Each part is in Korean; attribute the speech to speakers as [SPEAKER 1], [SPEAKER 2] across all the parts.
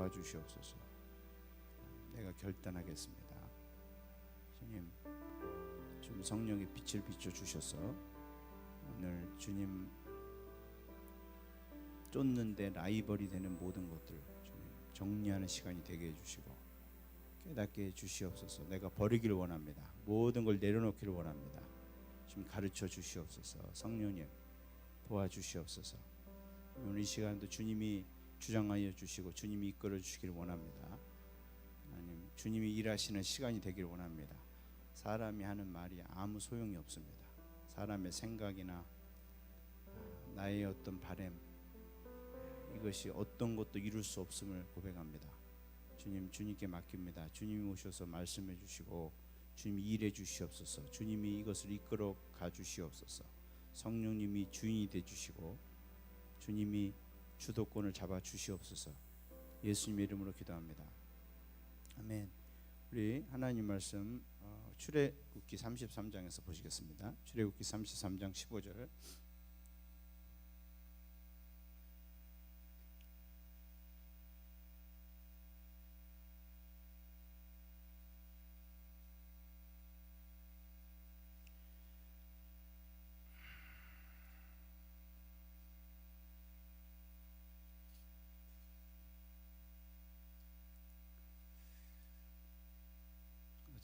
[SPEAKER 1] 도와주시옵소서. 내가 결단하겠습니다. 주님, 좀 성령의 빛을 비춰주셔서 오늘 주님 쫓는데 라이벌이 되는 모든 것들 주님 정리하는 시간이 되게 해주시고 깨닫게 해주시옵소서. 내가 버리기를 원합니다. 모든 걸 내려놓기를 원합니다. 주님 가르쳐 주시옵소서. 성령님 도와주시옵소서. 오늘 이 시간도 주님이 주장하여 주시고 주님이 이끌어 주시기를 원합니다. 하나님, 주님이 일하시는 시간이 되기를 원합니다. 사람이 하는 말이 아무 소용이 없습니다. 사람의 생각이나 나의 어떤 바램, 이것이 어떤 것도 이룰 수 없음을 고백합니다. 주님, 주님께 맡깁니다. 주님이 오셔서 말씀해 주시고 주님이 일해 주시옵소서. 주님이 이것을 이끌어 가 주시옵소서. 성령님이 주인이 돼 주시고 주님이 주도권을 잡아 주시옵소서. 예수님 이름으로 기도합니다. 아멘. 우리 하나님 말씀 출애굽기 33장에서 보시겠습니다. 출애굽기 33장 15절.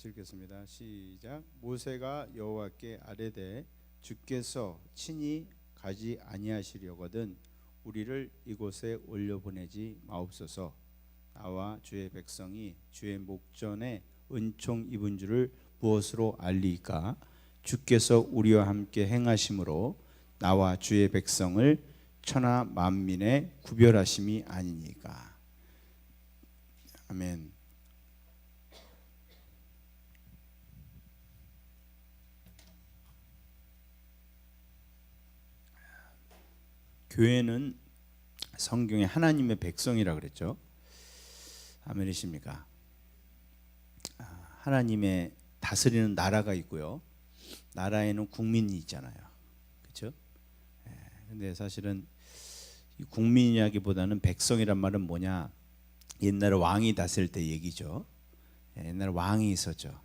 [SPEAKER 1] 읽겠습니다. 시작. 모세가 여호와께 아뢰되 주께서 친히 가지 아니하시려거든 우리를 이곳에 올려보내지 마옵소서. 나와 주의 백성이 주의 목전에 은총 입은 줄을 무엇으로 알리이까? 주께서 우리와 함께 행하심으로 나와 주의 백성을 천하 만민에 구별하심이 아니니까. 아멘. 교회는 성경에 하나님의 백성이라 그랬죠. 아멘이십니까? 하나님의 다스리는 나라가 있고요. 나라에는 국민이 있잖아요. 그렇죠? 근데 사실은 이 국민이라기보다는 백성이란 말은 뭐냐? 옛날에 왕이 다스릴 때 얘기죠. 옛날에 왕이 있었죠.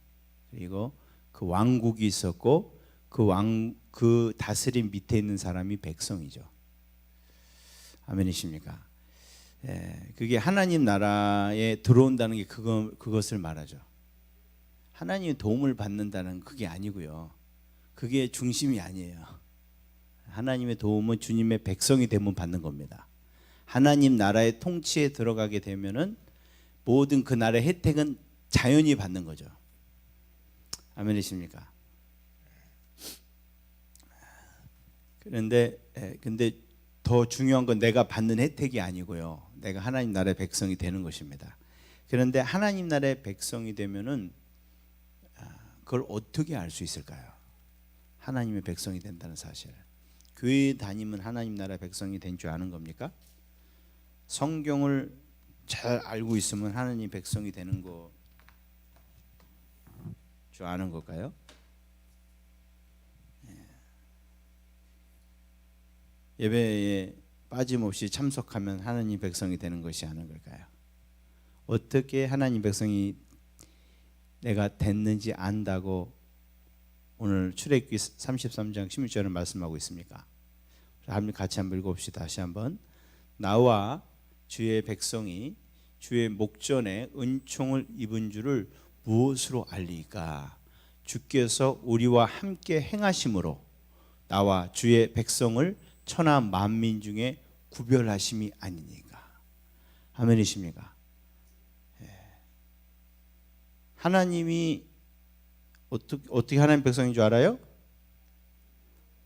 [SPEAKER 1] 그리고 그 왕국이 있었고 그 다스림 밑에 있는 사람이 백성이죠. 아멘이십니까? 그게 하나님 나라에 들어온다는 게 그것을 말하죠. 하나님의 도움을 받는다는 그게 아니고요. 그게 중심이 아니에요. 하나님의 도움은 주님의 백성이 되면 받는 겁니다. 하나님 나라의 통치에 들어가게 되면은 모든 그 나라의 혜택은 자연히 받는 거죠. 아멘이십니까? 근데 더 중요한 건 내가 받는 혜택이 아니고요. 내가 하나님 나라의 백성이 되는 것입니다. 그런데 하나님 나라의 백성이 되면은 그걸 어떻게 알 수 있을까요? 하나님의 백성이 된다는 사실. 교회 다니면 하나님 나라의 백성이 된 줄 아는 겁니까? 성경을 잘 알고 있으면 하나님 백성이 되는 거 줄 아는 걸까요? 예배에 빠짐없이 참석하면 하나님 백성이 되는 것이 아닌 걸까요? 어떻게 하나님 백성이 내가 됐는지 안다고 오늘 출애굽기 33장 16절을 말씀하고 있습니까? 같이 한번 읽어봅시다. 다시 한번. 나와 주의 백성이 주의 목전에 은총을 입은 줄을 무엇으로 알리까? 주께서 우리와 함께 행하심으로 나와 주의 백성을 천하 만민 중에 구별하심이 아니니까. 아멘이십니까? 하나님이 어떻게 하나님 백성인 줄 알아요?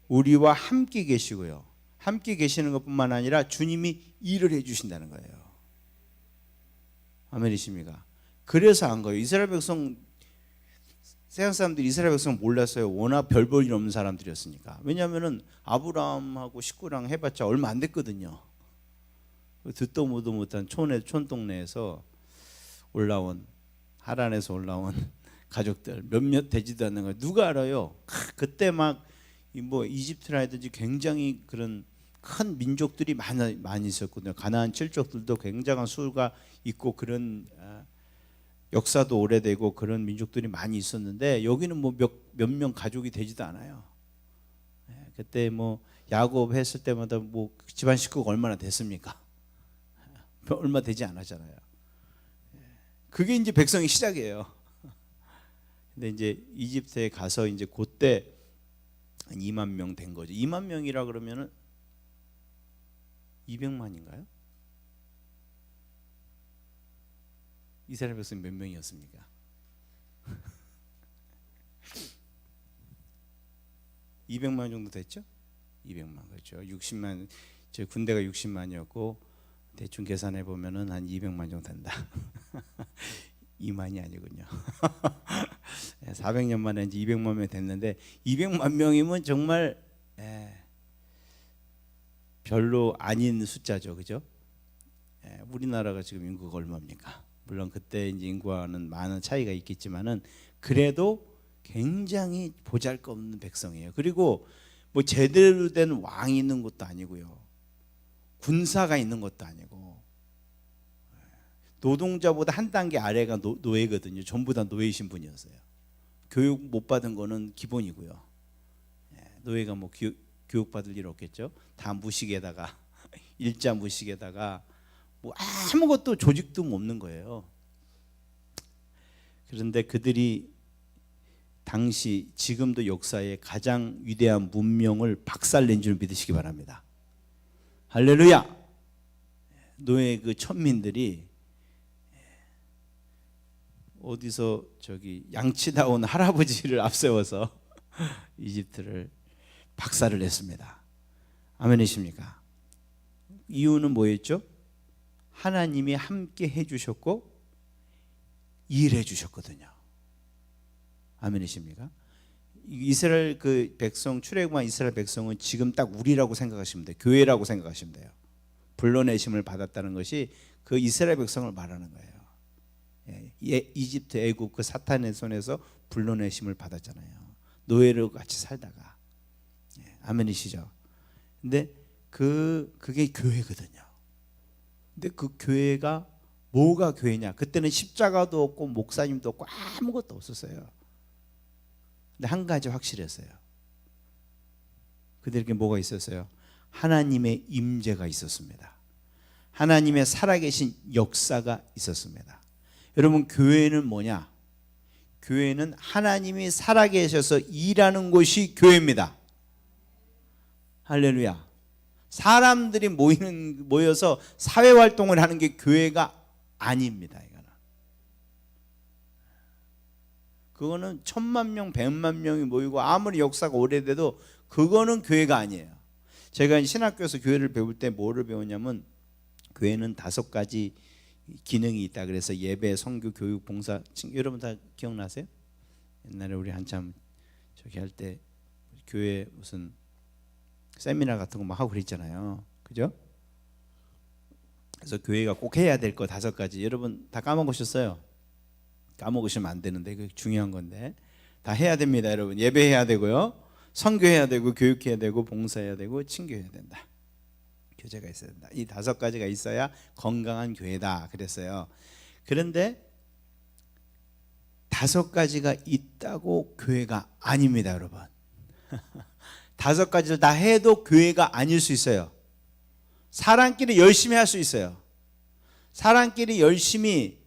[SPEAKER 1] 우리와 함께 계시고요. 함께 계시는 것뿐만 아니라 주님이 일을 해주신다는 거예요. 아멘이십니까? 그래서 안 거예요. 이스라엘 백성, 세상 사람들이 이스라엘 백성 몰랐어요. 워낙 별 볼 일 없는 사람들이었으니까. 왜냐하면은 아브라함하고 식구랑 해봤자 얼마 안 됐거든요. 듣도 보도 못한 촌동네에서 올라온, 하란에서 올라온 가족들 몇몇 되지도 않는 거 누가 알아요? 그때 막 뭐 이집트라든지 굉장히 그런 큰 민족들이 많이 있었거든요. 가나안 칠족들도 굉장한 수가 있고 그런 역사도 오래되고 그런 민족들이 많이 있었는데 여기는 뭐 몇 명 가족이 되지도 않아요. 그때 뭐 야곱 했을 때마다 뭐 집안 식구가 얼마나 됐습니까? 얼마 되지 않았잖아요. 그게 이제 백성의 시작이에요. 근데 이제 이집트에 가서 이제 그때 한 2만 명 된 거죠. 2만 명이라 그러면은 200만인가요? 이스라엘 백성 몇 명이었습니까? 200만 정도 됐죠? 200만 그렇죠. 60만 저 군대가 60만이었고 대충 계산해 보면은 한 200만 정도 된다. 2만이 아니군요. 400년 만에 이제 200만 명이 됐는데 200만 명이면 정말 별로 아닌 숫자죠, 그죠? 우리나라가 지금 인구가 얼마입니까? 물론 그때 이제 인구와는 많은 차이가 있겠지만은 그래도 굉장히 보잘것없는 백성이에요. 그리고 뭐 제대로 된 왕이 있는 것도 아니고요, 군사가 있는 것도 아니고 노동자보다 한 단계 아래가 노예거든요. 전부 다 노예이신 분이었어요. 교육 못 받은 거는 기본이고요. 노예가 뭐 교육 받을 일 없겠죠. 다 무식에다가 일자 무식에다가 뭐 아무것도 조직도 없는 거예요. 그런데 그들이 당시 지금도 역사의 가장 위대한 문명을 박살낸 줄 믿으시기 바랍니다. 할렐루야. 노예 그 천민들이 어디서 저기 양치다운 할아버지를 앞세워서 이집트를 박살을 냈습니다. 아멘이십니까? 이유는 뭐였죠? 하나님이 함께 해주셨고 일해 주셨거든요. 아멘이십니까? 이스라엘 그 백성, 출애굽한 이스라엘 백성은 지금 딱 우리라고 생각하시면 돼요. 교회라고 생각하시면 돼요. 불러내심을 받았다는 것이 그 이스라엘 백성을 말하는 거예요. 이집트, 애굽 그 사탄의 손에서 불러내심을 받았잖아요. 노예로 같이 살다가. 아멘이시죠? 근데 그게 교회거든요. 근데 그 교회가 뭐가 교회냐? 그때는 십자가도 없고 목사님도 없고 아무것도 없었어요. 근데 한 가지 확실했어요. 그들에게 뭐가 있었어요? 하나님의 임재가 있었습니다. 하나님의 살아계신 역사가 있었습니다. 여러분, 교회는 뭐냐? 교회는 하나님이 살아계셔서 일하는 곳이 교회입니다. 할렐루야. 사람들이 모여서 사회활동을 하는 게 교회가 아닙니다. 그거는 1000만 명, 100만 명이 모이고 아무리 역사가 오래돼도 그거는 교회가 아니에요. 제가 신학교에서 교회를 배울 때 뭐를 배웠냐면, 교회는 5가지 기능이 있다. 그래서 예배, 선교, 교육, 봉사. 여러분 다 기억나세요? 옛날에 우리 한참 저기 할 때 교회 무슨 세미나 같은 거 막 하고 그랬잖아요. 그죠? 그래서 교회가 꼭 해야 될 거 5가지. 여러분 다 까먹으셨어요? 까먹으시면 안 되는데 그게 중요한 건데 다 해야 됩니다. 여러분, 예배해야 되고요, 선교해야 되고, 교육해야 되고, 봉사해야 되고, 친교해야 된다. 교제가 있어야 된다. 이 5가지가 있어야 건강한 교회다 그랬어요. 그런데 5가지가 있다고 교회가 아닙니다, 여러분. 5가지를 다 해도 교회가 아닐 수 있어요. 사람끼리 열심히 할 수 있어요. 사람끼리 열심히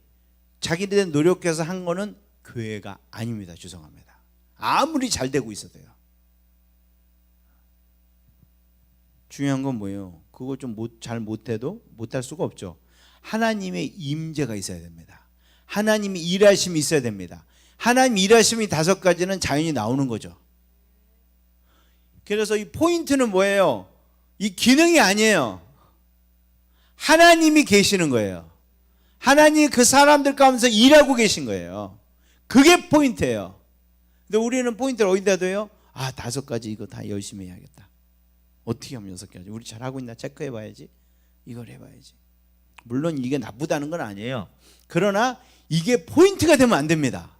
[SPEAKER 1] 자기들 노력해서 한 거는 교회가 아닙니다. 죄송합니다. 아무리 잘 되고 있어도요. 중요한 건 뭐예요? 그거 좀 잘 못해도 못할 수가 없죠. 하나님의 임재가 있어야 됩니다. 하나님이 일하심이 있어야 됩니다. 하나님 일하심이 5가지는 자연히 나오는 거죠. 그래서 이 포인트는 뭐예요? 이 기능이 아니에요. 하나님이 계시는 거예요. 하나님이 그 사람들 가운데서 일하고 계신 거예요. 그게 포인트예요. 근데 우리는 포인트를 어디다 둬요? 5가지 이거 다 열심히 해야겠다. 어떻게 하면 6가지? 우리 잘하고 있나 체크해봐야지. 이걸 해봐야지. 물론 이게 나쁘다는 건 아니에요. 그러나 이게 포인트가 되면 안 됩니다.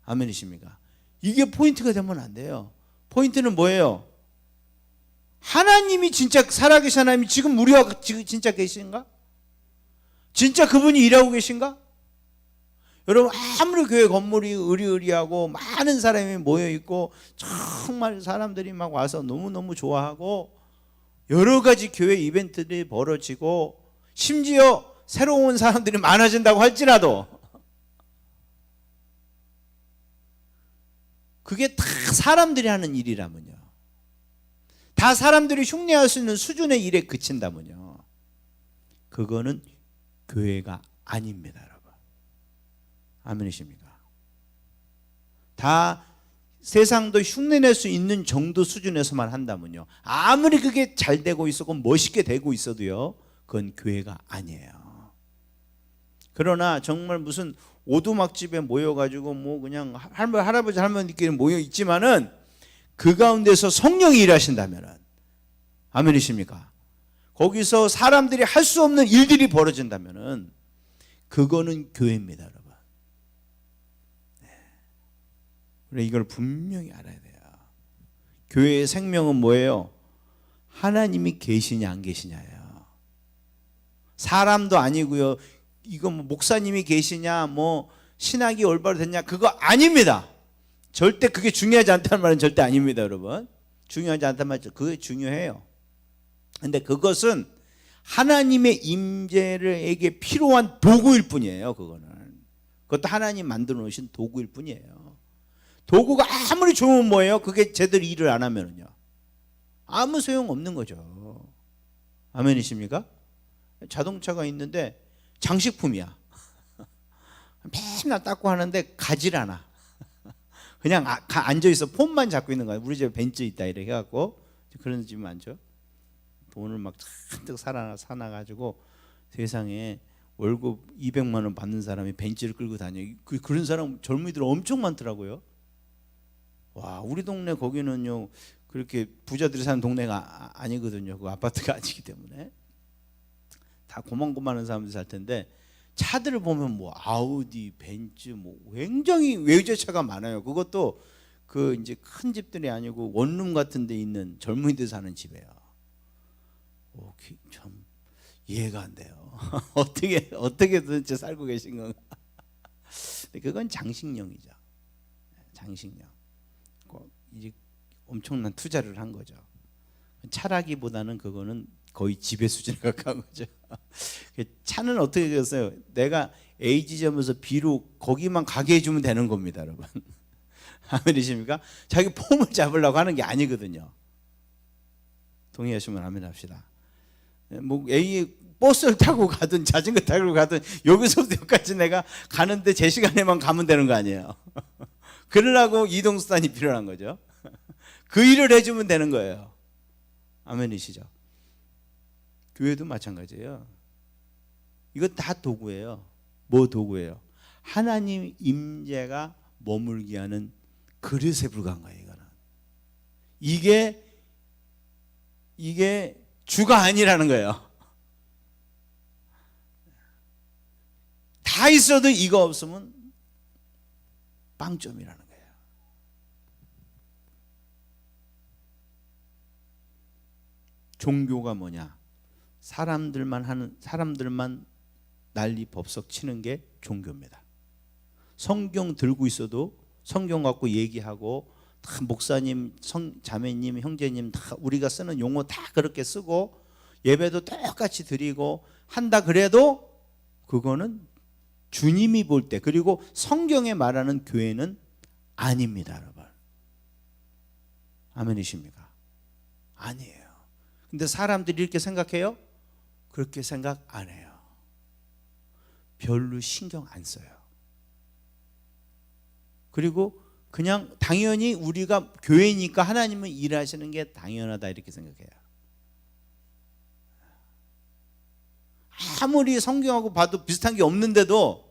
[SPEAKER 1] 아멘이십니까? 이게 포인트가 되면 안 돼요. 포인트는 뭐예요? 하나님이 진짜 살아계신 하나님이 지금 우리와 지금 진짜 계신가? 진짜 그분이 일하고 계신가? 여러분, 아무리 교회 건물이 으리으리하고 많은 사람이 모여있고 정말 사람들이 막 와서 너무너무 좋아하고 여러 가지 교회 이벤트들이 벌어지고 심지어 새로운 사람들이 많아진다고 할지라도 그게 다 사람들이 하는 일이라면요, 다 사람들이 흉내할 수 있는 수준의 일에 그친다면요, 그거는 교회가 아닙니다, 여러분. 아멘이십니까? 다 세상도 흉내낼 수 있는 정도 수준에서만 한다면요, 아무리 그게 잘 되고 있었고 멋있게 되고 있어도요, 그건 교회가 아니에요. 그러나 정말 무슨 오두막집에 모여가지고 뭐 그냥 할아버지 할머니끼리 모여 있지만은 그 가운데서 성령이 일하신다면은, 아멘이십니까? 거기서 사람들이 할 수 없는 일들이 벌어진다면은 그거는 교회입니다, 여러분. 우리 이걸 분명히 알아야 돼요. 교회의 생명은 뭐예요? 하나님이 계시냐 안 계시냐예요. 사람도 아니고요, 이거 뭐 목사님이 계시냐, 뭐 신학이 올바로 됐냐, 그거 아닙니다. 절대 그게 중요하지 않다는 말은 절대 아닙니다, 여러분. 중요하지 않다는 말은 그게 중요해요. 근데 그것은 하나님의 임재에게 필요한 도구일 뿐이에요. 그것도 하나님 만들어 놓으신 도구일 뿐이에요. 도구가 아무리 좋으면 뭐예요? 그게 제대로 일을 안 하면요, 아무 소용 없는 거죠. 아멘이십니까? 자동차가 있는데 장식품이야. 맨날 닦고 하는데 가질 않아. 그냥 앉아있어. 폰만 잡고 있는 거야. 우리 집에 벤츠 있다 이렇게 해갖고. 그런 집 많죠. 돈을 막 잔뜩 사놔가지고 세상에 월급 200만 원 받는 사람이 벤츠를 끌고 다녀. 그런 사람 젊은이들 엄청 많더라고요. 와, 우리 동네 거기는요, 그렇게 부자들이 사는 동네가 아니거든요. 그 아파트가 아니기 때문에 다 고만고만한 사람들이 살 텐데, 차들을 보면 뭐 아우디, 벤츠, 뭐 굉장히 외제차가 많아요. 그것도 그 이제 큰 집들이 아니고 원룸 같은 데 있는 젊은이들 사는 집이에요. 참 이해가 안 돼요. 어떻게 도대체 살고 계신 건가? 그건 장식용이죠. 장식용. 이제 엄청난 투자를 한 거죠. 차라기보다는 그거는 거의 지배 수준에 가까운 거죠. 차는 어떻게 됐어요? 내가 A 지점에서 B로 거기만 가게 해주면 되는 겁니다, 여러분. 아멘이십니까? 자기 폼을 잡으려고 하는 게 아니거든요. 동의하시면 아멘 합시다. 뭐 A 버스를 타고 가든 자전거 타고 가든 여기서부터 여기까지 내가 가는데 제 시간에만 가면 되는 거 아니에요. 그러려고 이동수단이 필요한 거죠. 그 일을 해주면 되는 거예요. 아멘이시죠? 교회도 마찬가지예요. 이거 다 도구예요. 뭐 도구예요? 하나님 임재가 머물게 하는 그릇에 불과한 거예요. 이거는 이게 주가 아니라는 거예요. 다 있어도 이거 없으면 빵점이라는 거예요. 종교가 뭐냐? 사람들만 난리 법석 치는 게 종교입니다. 성경 들고 있어도 성경 갖고 얘기하고, 다 목사님, 자매님, 형제님 다 우리가 쓰는 용어 다 그렇게 쓰고 예배도 똑같이 드리고 한다 그래도 그거는 주님이 볼 때, 그리고 성경에 말하는 교회는 아닙니다, 여러분. 아멘이십니까? 아니에요. 근데 사람들이 이렇게 생각해요? 그렇게 생각 안 해요. 별로 신경 안 써요. 그리고 그냥 당연히 우리가 교회니까 하나님은 일하시는 게 당연하다 이렇게 생각해요. 아무리 성경하고 봐도 비슷한 게 없는데도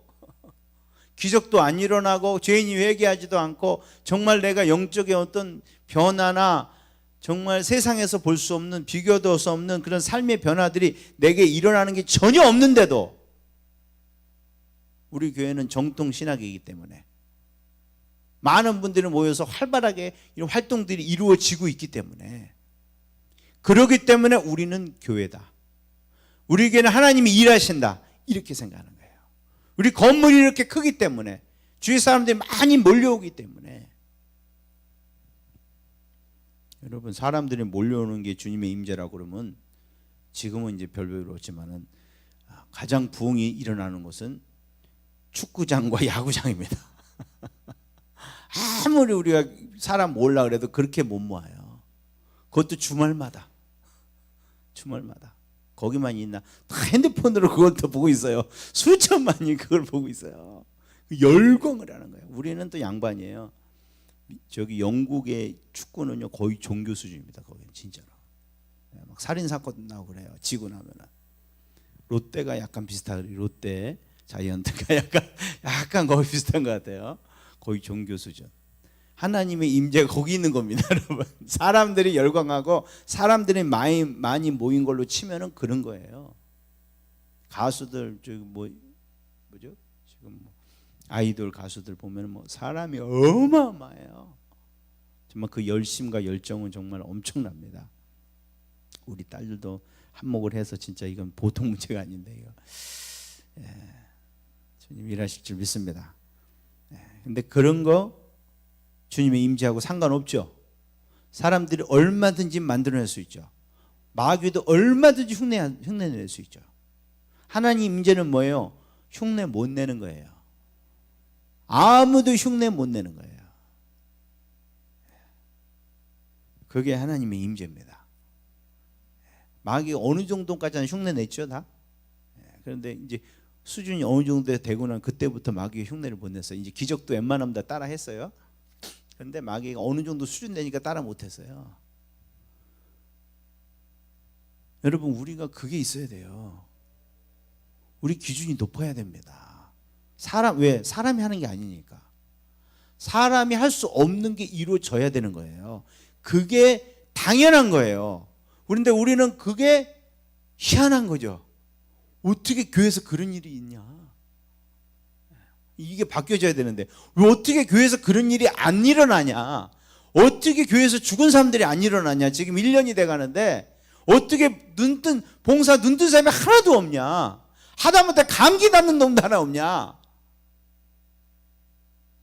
[SPEAKER 1] 기적도 안 일어나고 죄인이 회개하지도 않고 정말 내가 영적인 어떤 변화나 정말 세상에서 볼 수 없는, 비교도 할 수 없는 그런 삶의 변화들이 내게 일어나는 게 전혀 없는데도 우리 교회는 정통 신학이기 때문에 많은 분들이 모여서 활발하게 이런 활동들이 이루어지고 있기 때문에 그렇기 때문에 우리는 교회다. 우리에게는 하나님이 일하신다. 이렇게 생각하는 거예요. 우리 건물이 이렇게 크기 때문에, 주위 사람들이 많이 몰려오기 때문에. 여러분, 사람들이 몰려오는 게 주님의 임재라고 그러면 지금은 이제 별별로 없지만은 가장 부흥이 일어나는 곳은 축구장과 야구장입니다. 아무리 우리가 사람 모으려 그래도 그렇게 못 모아요. 그것도 주말마다. 거기만 있나? 다 핸드폰으로 그걸 또 보고 있어요. 수천만이 그걸 보고 있어요. 열광을 하는 거예요. 우리는 또 양반이에요. 저기 영국의 축구는요 거의 종교 수준입니다. 거기는 진짜로. 막 살인 사건 나고 그래요. 지고 나면은. 롯데가 약간 비슷하고, 롯데 자이언트가 약간 거의 비슷한 것 같아요. 거의 종교 수준. 하나님의 임재가 거기 있는 겁니다, 여러분. 사람들이 열광하고 사람들이 많이 모인 걸로 치면은 그런 거예요. 가수들 저기 뭐죠? 지금 아이돌 가수들 보면 사람이 어마어마해요. 정말 그 열심과 열정은 정말 엄청납니다. 우리 딸들도 한몫을 해서 진짜 이건 보통 문제가 아닌데 이거. 주님 일하실 줄 믿습니다. 근데 그런 거 주님의 임재하고 상관없죠. 사람들이 얼마든지 만들어낼 수 있죠. 마귀도 얼마든지 흉내낼 수 있죠. 하나님 임재는 뭐예요? 흉내 못 내는 거예요. 아무도 흉내 못 내는 거예요. 그게 하나님의 임재입니다. 마귀가 어느 정도까지는 흉내 냈죠, 다. 그런데 이제 수준이 어느 정도 되고 난 그때부터 마귀가 흉내를 못 냈어요. 이제 기적도 웬만하면 다 따라 했어요. 그런데 마귀가 어느 정도 수준 되니까 따라 못 했어요. 여러분, 우리가 그게 있어야 돼요. 우리 기준이 높아야 됩니다. 왜? 사람이 하는 게 아니니까. 사람이 할 수 없는 게 이루어져야 되는 거예요. 그게 당연한 거예요. 그런데 우리는 그게 희한한 거죠. 어떻게 교회에서 그런 일이 있냐? 이게 바뀌어져야 되는데 왜 어떻게 교회에서 그런 일이 안 일어나냐? 어떻게 교회에서 죽은 사람들이 안 일어나냐? 지금 1년이 돼 가는데 어떻게 봉사 눈뜬 사람이 하나도 없냐? 하다못해 감기 낫는 놈도 하나 없냐?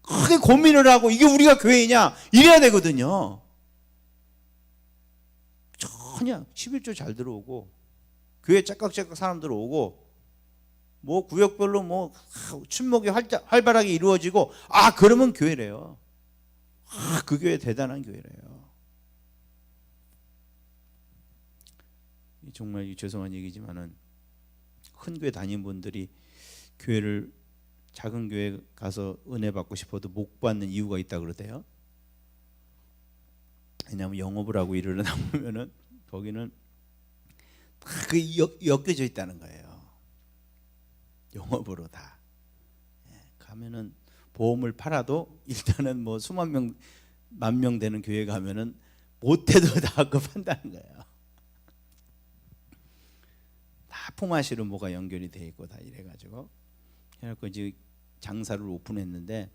[SPEAKER 1] 크게 고민을 하고 이게 우리가 교회이냐? 이래야 되거든요. 전혀 11조 잘 들어오고 교회 짝깍짝깍 사람들 오고 뭐 구역별로 춘목이 활발하게 이루어지고 그러면 교회래요. 그 교회 대단한 교회래요. 정말 죄송한 얘기지만은 큰 교회 다니는 분들이 교회를 작은 교회 가서 은혜 받고 싶어도 못 받는 이유가 있다 그러대요. 왜냐하면 영업을 하고 일을 하다 보면은 거기는 다 엮여져 있다는 거예요. 영업으로 다. 가면은 보험을 팔아도 일단은 수만 명, 만 명 되는 교회 가면은 못해도 다 그거 판다는 거예요. 다 품앗이로 뭐가 연결이 돼 있고 다 이래가지고 그래갖고 이제 장사를 오픈했는데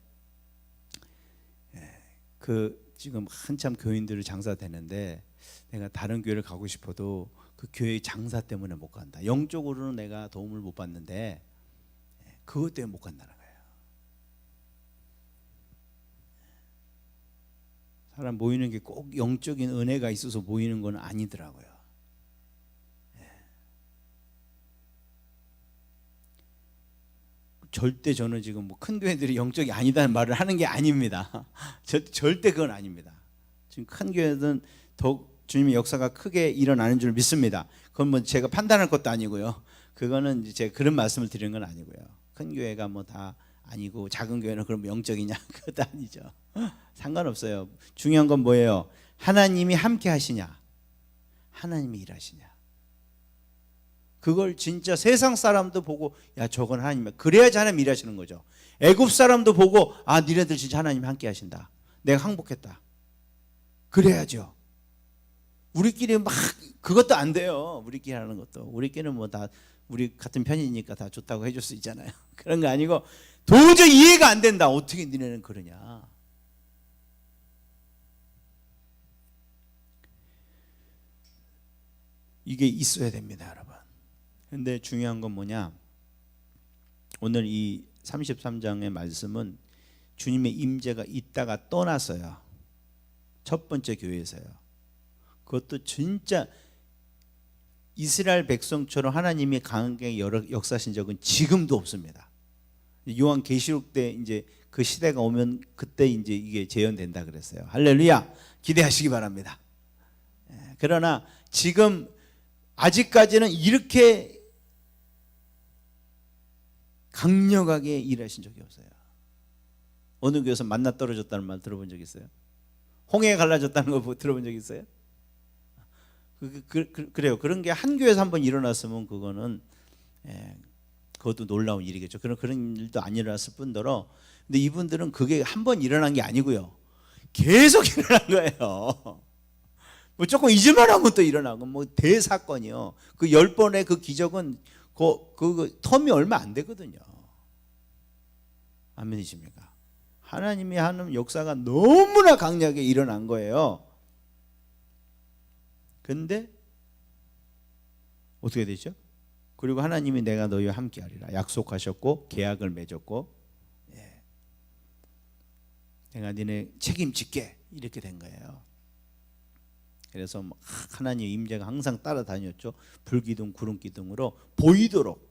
[SPEAKER 1] 지금 한참 교인들을 장사 되는데 내가 다른 교회를 가고 싶어도 그 교회의 장사 때문에 못 간다. 영적으로는 내가 도움을 못 받는데 그것 때문에 못 간다는 거예요. 사람 모이는 게 꼭 영적인 은혜가 있어서 모이는 건 아니더라고요. 절대 저는 지금 큰 교회들이 영적이 아니다는 말을 하는 게 아닙니다. 절대 그건 아닙니다. 지금 큰 교회는 더 주님의 역사가 크게 일어나는 줄 믿습니다. 그건 제가 판단할 것도 아니고요. 그거는 제가 그런 말씀을 드리는 건 아니고요. 큰 교회가 다 아니고 작은 교회는 그럼 영적이냐? 그것도 아니죠. 상관없어요. 중요한 건 뭐예요? 하나님이 함께 하시냐? 하나님이 일하시냐? 그걸 진짜 세상 사람도 보고 저건 하나님이야. 그래야지 하나님 일하시는 거죠. 애굽 사람도 보고 니네들 진짜 하나님 함께 하신다. 내가 항복했다. 그래야죠. 우리끼리 그것도 안 돼요. 우리끼리 하는 것도. 우리끼리는 다 우리 같은 편이니까 다 좋다고 해줄 수 있잖아요. 그런 거 아니고 도저히 이해가 안 된다. 어떻게 니네는 그러냐? 이게 있어야 됩니다, 여러분. 근데 중요한 건 뭐냐? 오늘 이 33장의 말씀은 주님의 임재가 있다가 떠났어요. 첫 번째 교회에서요. 그것도 진짜 이스라엘 백성처럼 하나님이 강하게 역사하신 적은 지금도 없습니다. 요한 계시록 때 이제 그 시대가 오면 그때 이제 이게 재현된다 그랬어요. 할렐루야. 기대하시기 바랍니다. 그러나 지금 아직까지는 이렇게 강력하게 일하신 적이 없어요. 어느 교회에서 만나 떨어졌다는 말 들어본 적 있어요? 홍해 갈라졌다는 거 들어본 적 있어요? 그래요. 그런 게 한 교회에서 한번 일어났으면 그거는 그것도 놀라운 일이겠죠. 그런 일도 안 일어났을 뿐더러, 근데 이분들은 그게 한 번 일어난 게 아니고요, 계속 일어난 거예요. 뭐 조금 잊을만 하면 또 일어나고, 뭐 대사건이요. 그 10번의 그 기적은 그 텀이 얼마 안 되거든요. 아멘이십니까? 하나님이 하는 역사가 너무나 강력하게 일어난 거예요. 근데 어떻게 되죠? 그리고 하나님이 내가 너희와 함께 하리라 약속하셨고 계약을 맺었고, 내가 너네 책임질게 이렇게 된 거예요. 그래서 하나님의 임재가 항상 따라다녔죠. 불기둥 구름기둥으로 보이도록,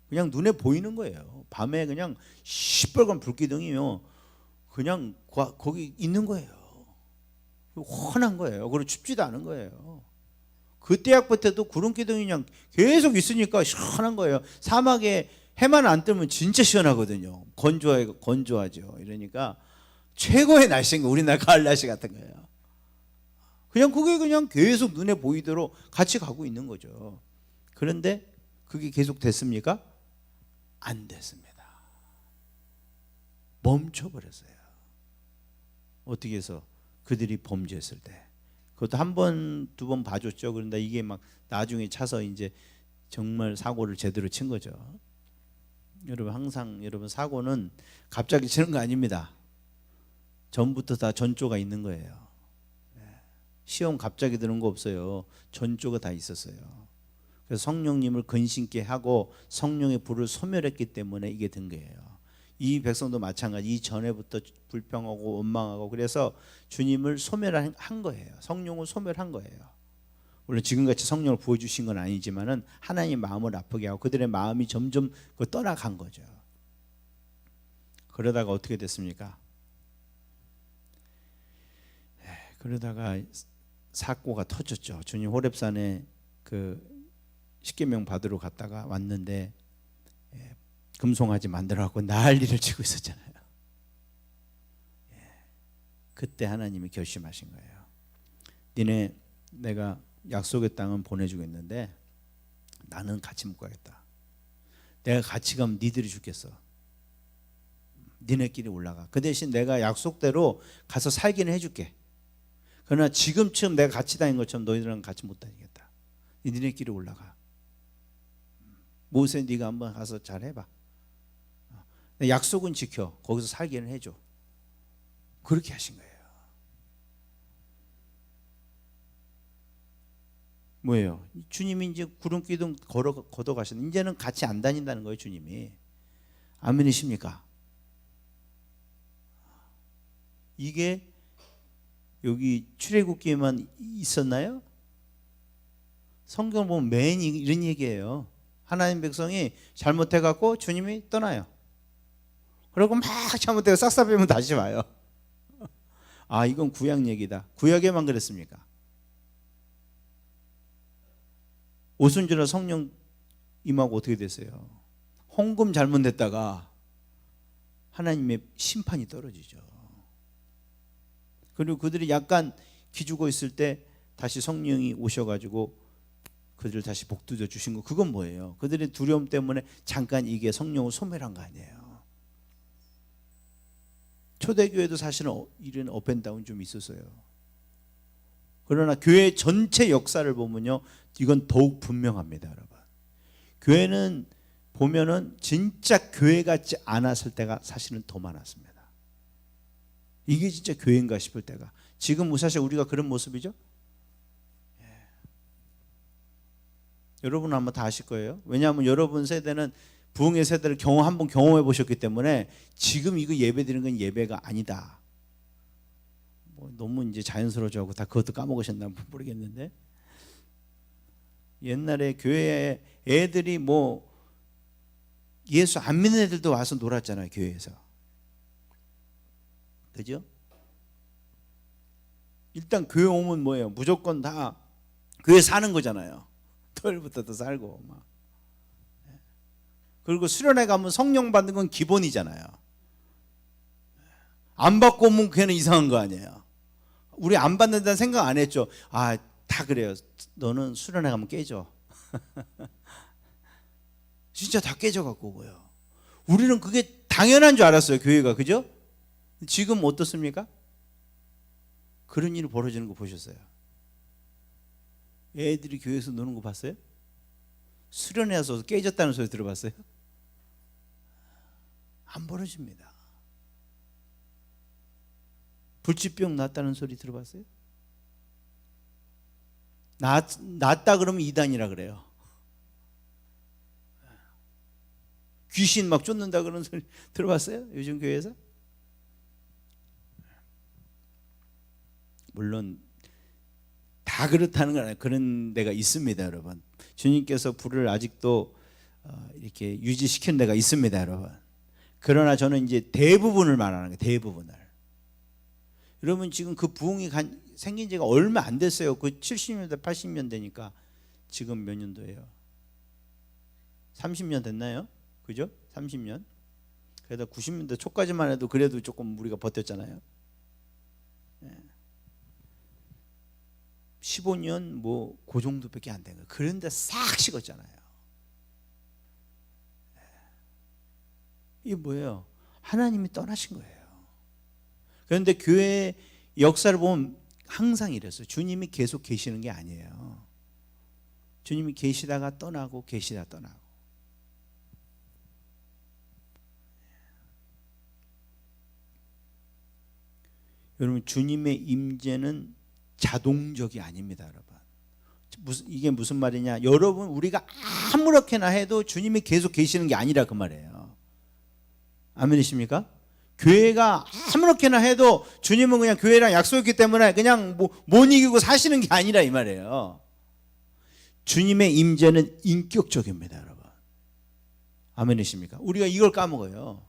[SPEAKER 1] 그냥 눈에 보이는 거예요. 밤에 그냥 시뻘건 불기둥이요, 그냥 거기 있는 거예요. 훤한 거예요. 그리고 춥지도 않은 거예요. 그 때약부터도 구름기둥이 그냥 계속 있으니까 시원한 거예요. 사막에 해만 안 뜨면 진짜 시원하거든요. 건조하죠. 이러니까 최고의 날씨인 거, 우리나라 가을 날씨 같은 거예요. 그냥 그게 그냥 계속 눈에 보이도록 같이 가고 있는 거죠. 그런데 그게 계속 됐습니까? 안 됐습니다. 멈춰버렸어요. 어떻게 해서? 그들이 범죄했을 때. 그것도 한 번, 두 번 봐줬죠. 그런데 이게 막 나중에 차서 이제 정말 사고를 제대로 친 거죠. 여러분, 항상 여러분, 사고는 갑자기 치는 거 아닙니다. 전부터 다 전조가 있는 거예요. 시험 갑자기 드는 거 없어요. 전조가 다 있었어요. 그래서 성령님을 근심케 하고 성령의 불을 소멸했기 때문에 이게 된 거예요. 이 백성도 마찬가지. 이전에부터 불평하고 원망하고, 그래서 주님을 소멸한 거예요. 성령을 소멸한 거예요. 물론 지금같이 성령을 부어주신 건 아니지만은 하나님 마음을 아프게 하고 그들의 마음이 점점 떠나간 거죠. 그러다가 어떻게 됐습니까? 그러다가 사고가 터졌죠. 주님 호렙산에 그 십계명 받으러 갔다가 왔는데 금송아지 만들어갖고 난리를 치고 있었잖아요. 그때 하나님이 결심하신 거예요. 니네 내가 약속의 땅은 보내주겠는데 나는 같이 못 가겠다. 내가 같이 가면 니들이 죽겠어. 니네끼리 올라가. 그 대신 내가 약속대로 가서 살기는 해줄게. 그러나 지금쯤 내가 같이 다닌 것처럼 너희들은 같이 못 다니겠다. 니네끼리 올라가. 모세 네가 한번 가서 잘 해봐. 약속은 지켜. 거기서 살기는 해줘. 그렇게 하신 거예요. 뭐예요? 주님이 이제 구름기둥 걷어가셨는데 이제는 같이 안 다닌다는 거예요. 주님이. 아멘이십니까? 이게 여기 출애굽기에만 있었나요? 성경을 보면 매일 이런 얘기예요. 하나님 백성이 잘못해갖고 주님이 떠나요. 그리고 막 잘못해서 싹싹 빼면 다시 와요. 아, 이건 구약 얘기다. 구약에만 그랬습니까? 오순절에 성령 임하고 어떻게 됐어요? 헌금 잘못됐다가 하나님의 심판이 떨어지죠. 그리고 그들이 약간 기죽어 있을 때 다시 성령이 오셔가지고 그들을 다시 복두져 주신 거, 그건 뭐예요? 그들의 두려움 때문에 잠깐 이게 성령을 소멸한 거 아니에요. 초대교회도 사실은 이런 업앤다운 좀 있었어요. 그러나 교회 전체 역사를 보면요, 이건 더욱 분명합니다. 여러분, 교회는 보면은 진짜 교회 같지 않았을 때가 사실은 더 많았습니다. 이게 진짜 교회인가 싶을 때가. 지금 사실 우리가 그런 모습이죠. 여러분은 아마 다 아실 거예요. 왜냐하면 여러분 세대는 부흥의 세대를 한번 경험해 보셨기 때문에 지금 이거 예배 드리는 건 예배가 아니다. 뭐 너무 이제 자연스러워지고 다 그것도 까먹으셨나 모르겠는데, 옛날에 교회에 애들이 뭐 예수 안 믿는 애들도 와서 놀았잖아요, 교회에서. 그죠? 일단 교회 오면 뭐예요? 무조건 다 교회 사는 거잖아요. 토요일부터 살고 막. 그리고 수련회 가면 성령 받는 건 기본이잖아요. 안 받고 오면 걔는 이상한 거 아니에요. 우리 안 받는다는 생각 안 했죠. 아, 다 그래요. 너는 수련회 가면 깨져. 진짜 다 깨져갖고 오고요. 우리는 그게 당연한 줄 알았어요, 교회가. 그죠? 지금 어떻습니까? 그런 일이 벌어지는 거 보셨어요? 애들이 교회에서 노는 거 봤어요? 수련회 와서 깨졌다는 소리 들어봤어요? 안 벌어집니다. 불치병 났다는 소리 들어봤어요? 났다 그러면 이단이라 그래요. 귀신 막 쫓는다 그런 소리 들어봤어요? 요즘 교회에서? 물론 다 그렇다는 건 아니에요. 그런 데가 있습니다, 여러분. 주님께서 불을 아직도 이렇게 유지시키는 데가 있습니다, 여러분. 그러나 저는 이제 대부분을 말하는 거예요. 대부분을. 여러분 지금 그 부흥이 생긴 지가 얼마 안 됐어요. 그 70년대 80년대니까 지금 몇 년도예요? 30년 됐나요? 그죠? 30년. 그래도 90년대 초까지만 해도 그래도 조금 우리가 버텼잖아요. 15년 뭐 그 정도밖에 안 된 거예요. 그런데 싹 식었잖아요. 이게 뭐예요? 하나님이 떠나신 거예요. 그런데 교회 역사를 보면 항상 이랬어요. 주님이 계속 계시는 게 아니에요. 주님이 계시다가 떠나고 계시다 떠나고. 여러분 주님의 임재는 자동적이 아닙니다, 여러분. 이게 무슨 말이냐? 여러분 우리가 아무렇게나 해도 주님이 계속 계시는 게 아니라 그 말이에요. 아멘이십니까? 교회가 아무렇게나 해도 주님은 그냥 교회랑 약속했기 때문에 그냥 못 이기고 사시는 게 아니라 이 말이에요. 주님의 임재는 인격적입니다, 여러분. 아멘이십니까? 우리가 이걸 까먹어요.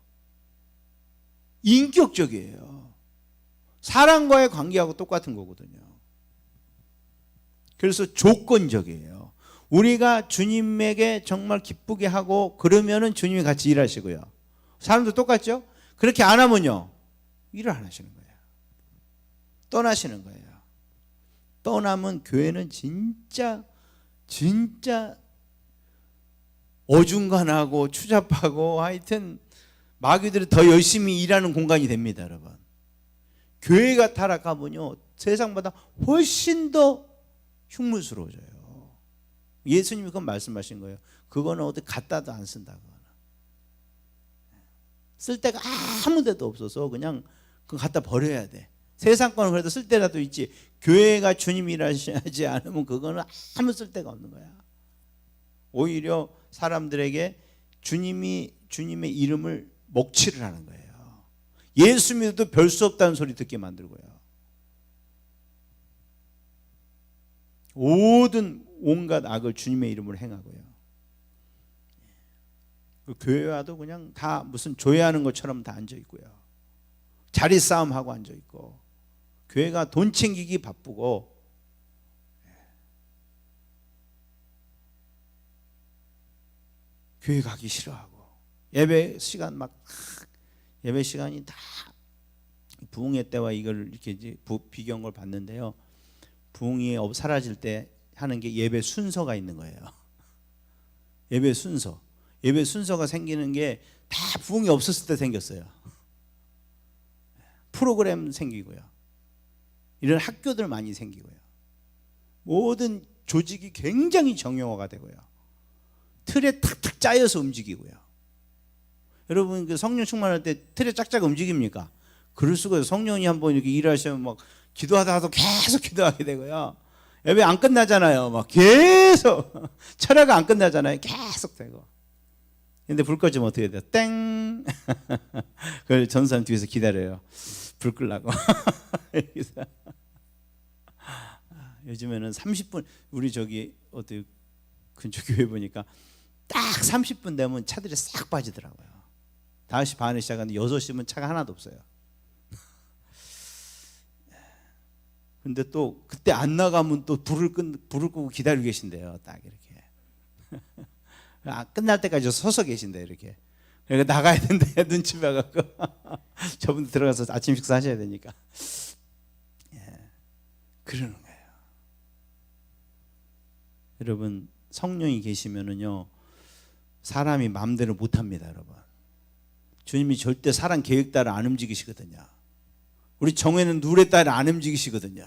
[SPEAKER 1] 인격적이에요. 사람과의 관계하고 똑같은 거거든요. 그래서 조건적이에요. 우리가 주님에게 정말 기쁘게 하고 그러면은 주님이 같이 일하시고요. 사람도 똑같죠? 그렇게 안 하면요, 일을 안 하시는 거예요. 떠나시는 거예요. 떠나면 교회는 진짜 어중간하고 추잡하고 하여튼 마귀들이 더 열심히 일하는 공간이 됩니다, 여러분. 교회가 타락하면요, 세상보다 훨씬 더 흉물스러워져요. 예수님이 그건 말씀하신 거예요. 그거는 어디 갖다도 안 쓴다. 그거는. 쓸 데가 아무 데도 없어서 그냥 그거 갖다 버려야 돼. 세상 거는 그래도 쓸 데라도 있지. 교회가 주님 일하시지 않으면 그거는 아무 쓸 데가 없는 거야. 오히려 사람들에게 주님의 이름을 먹칠을 하는 거예요. 예수 믿어도 별 수 없다는 소리 듣게 만들고요. 모든 온갖 악을 주님의 이름으로 행하고요. 그 교회와도 그냥 다 무슨 조회하는 것처럼 다 앉아 있고요. 자리 싸움하고 앉아 있고, 교회가 돈 챙기기 바쁘고, 교회 가기 싫어하고, 예배 시간이 다 부흥회 때와 이걸 이렇게 이제 비교한 걸 봤는데요. 부흥이 사라질 때 하는 게 예배 순서가 있는 거예요. 예배 순서가 생기는 게 다 부흥이 없었을 때 생겼어요. 프로그램 생기고요. 이런 학교들 많이 생기고요. 모든 조직이 굉장히 정형화가 되고요. 틀에 탁탁 짜여서 움직이고요. 여러분 그 성령 충만할 때 틀에 짝짝 움직입니까? 그럴 수가 있어요. 성령이 한번 이렇게 일하시면 막 기도하다가도 계속 기도하게 되고요. 예배 안 끝나잖아요. 막 계속 철야가 안 끝나잖아요. 계속 되고. 근데 불 꺼지면 어떻게 돼요? 땡. 그걸 전사님 뒤에서 기다려요. 불 끄려고. 요즘에는 30분, 우리 저기 어디 근처 교회 보니까 딱 30분 되면 차들이 싹 빠지더라고요. 5시 반에 시작하는데 6시면 차가 하나도 없어요. 근데 또 그때 안 나가면 또 불을 끄고 기다리고 계신대요. 딱 이렇게. 끝날 때까지 서서 계신대요. 이렇게. 그러니까 나가야 되는데 눈치 봐갖고 저분들 들어가서 아침 식사 하셔야 되니까. 예, 그러는 거예요. 여러분, 성령이 계시면은요, 사람이 마음대로 못합니다. 여러분, 주님이 절대 사람 계획 따라 안 움직이시거든요. 우리 정회는 룰에 따라 안 움직이시거든요.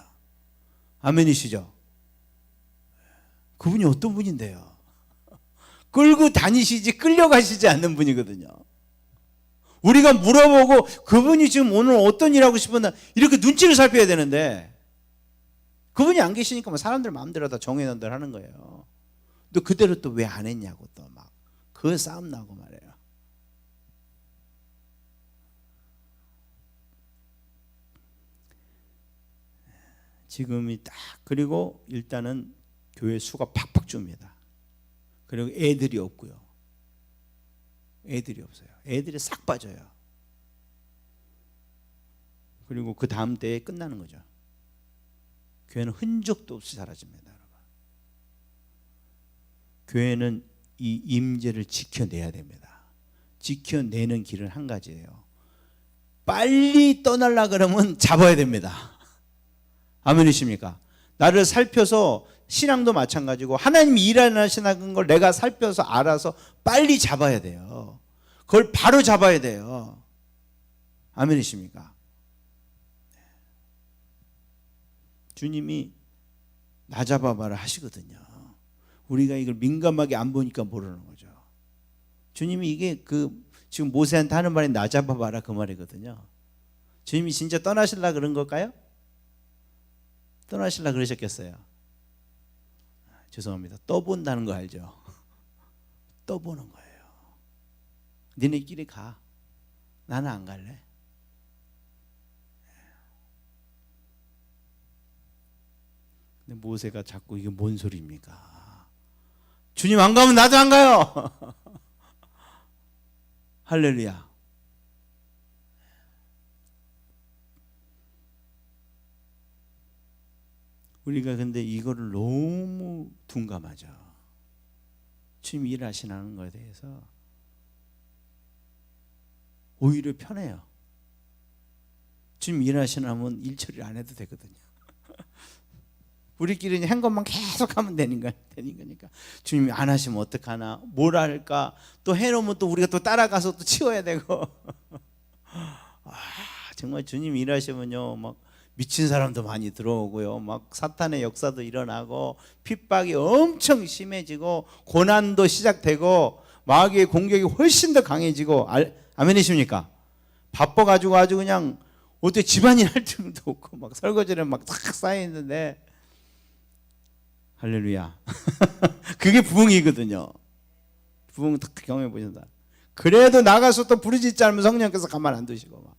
[SPEAKER 1] 아멘이시죠? 그분이 어떤 분인데요? 끌고 다니시지 끌려가시지 않는 분이거든요. 우리가 물어보고 그분이 지금 오늘 어떤 일 하고 싶었나 이렇게 눈치를 살펴야 되는데, 그분이 안 계시니까 뭐 사람들 마음대로 다 정해놓은 하는 거예요. 또 그대로 또 왜 안 했냐고 또 막 그 싸움 나고 말이에요. 지금이 딱, 그리고 일단은 교회 수가 팍팍 줍니다. 그리고 애들이 없고요. 애들이 없어요. 애들이 싹 빠져요. 그리고 그 다음 때에 끝나는 거죠. 교회는 흔적도 없이 사라집니다. 여러분. 교회는 이 임재를 지켜내야 됩니다. 지켜내는 길은 한 가지예요. 빨리 떠나려 그러면 잡아야 됩니다. 아멘이십니까? 나를 살펴서, 신앙도 마찬가지고 하나님이 일하시는 걸 내가 살펴서 알아서 빨리 잡아야 돼요. 그걸 바로 잡아야 돼요. 아멘이십니까? 주님이 나 잡아봐라 하시거든요. 우리가 이걸 민감하게 안 보니까 모르는 거죠. 주님이 이게 지금 모세한테 하는 말이 나 잡아봐라 그 말이거든요. 주님이 진짜 떠나시려고 그런 걸까요? 떠나시려고 그러셨겠어요? 죄송합니다. 떠본다는 거 알죠? 떠보는 거예요. 니네끼리 가. 나는 안 갈래. 근데 모세가 자꾸 이게 뭔 소리입니까? 주님 안 가면 나도 안 가요. 할렐루야. 우리가 근데 이거를 너무 둔감하죠. 주님 일하시는 거에 대해서 오히려 편해요. 주님 일하시면 일 처리를 안 해도 되거든요. 우리끼리 한 것만 계속 하면 되는 거니까. 주님이 안 하시면 어떡하나, 뭘 할까, 또 해놓으면 또 우리가 또 따라가서 또 치워야 되고. 정말 주님 일하시면요, 막 미친 사람도 많이 들어오고요, 막 사탄의 역사도 일어나고 핍박이 엄청 심해지고 고난도 시작되고 마귀의 공격이 훨씬 더 강해지고. 아멘이십니까? 바빠가지고 아주 그냥 어떻게 집안일 할 틈도 없고 막 설거지를 막 탁 쌓여있는데. 할렐루야. 그게 부흥이거든요. 부흥 딱 경험해 보신다. 그래도 나가서 또 부르짖지 않으면 성령께서 가만 안 두시고 막.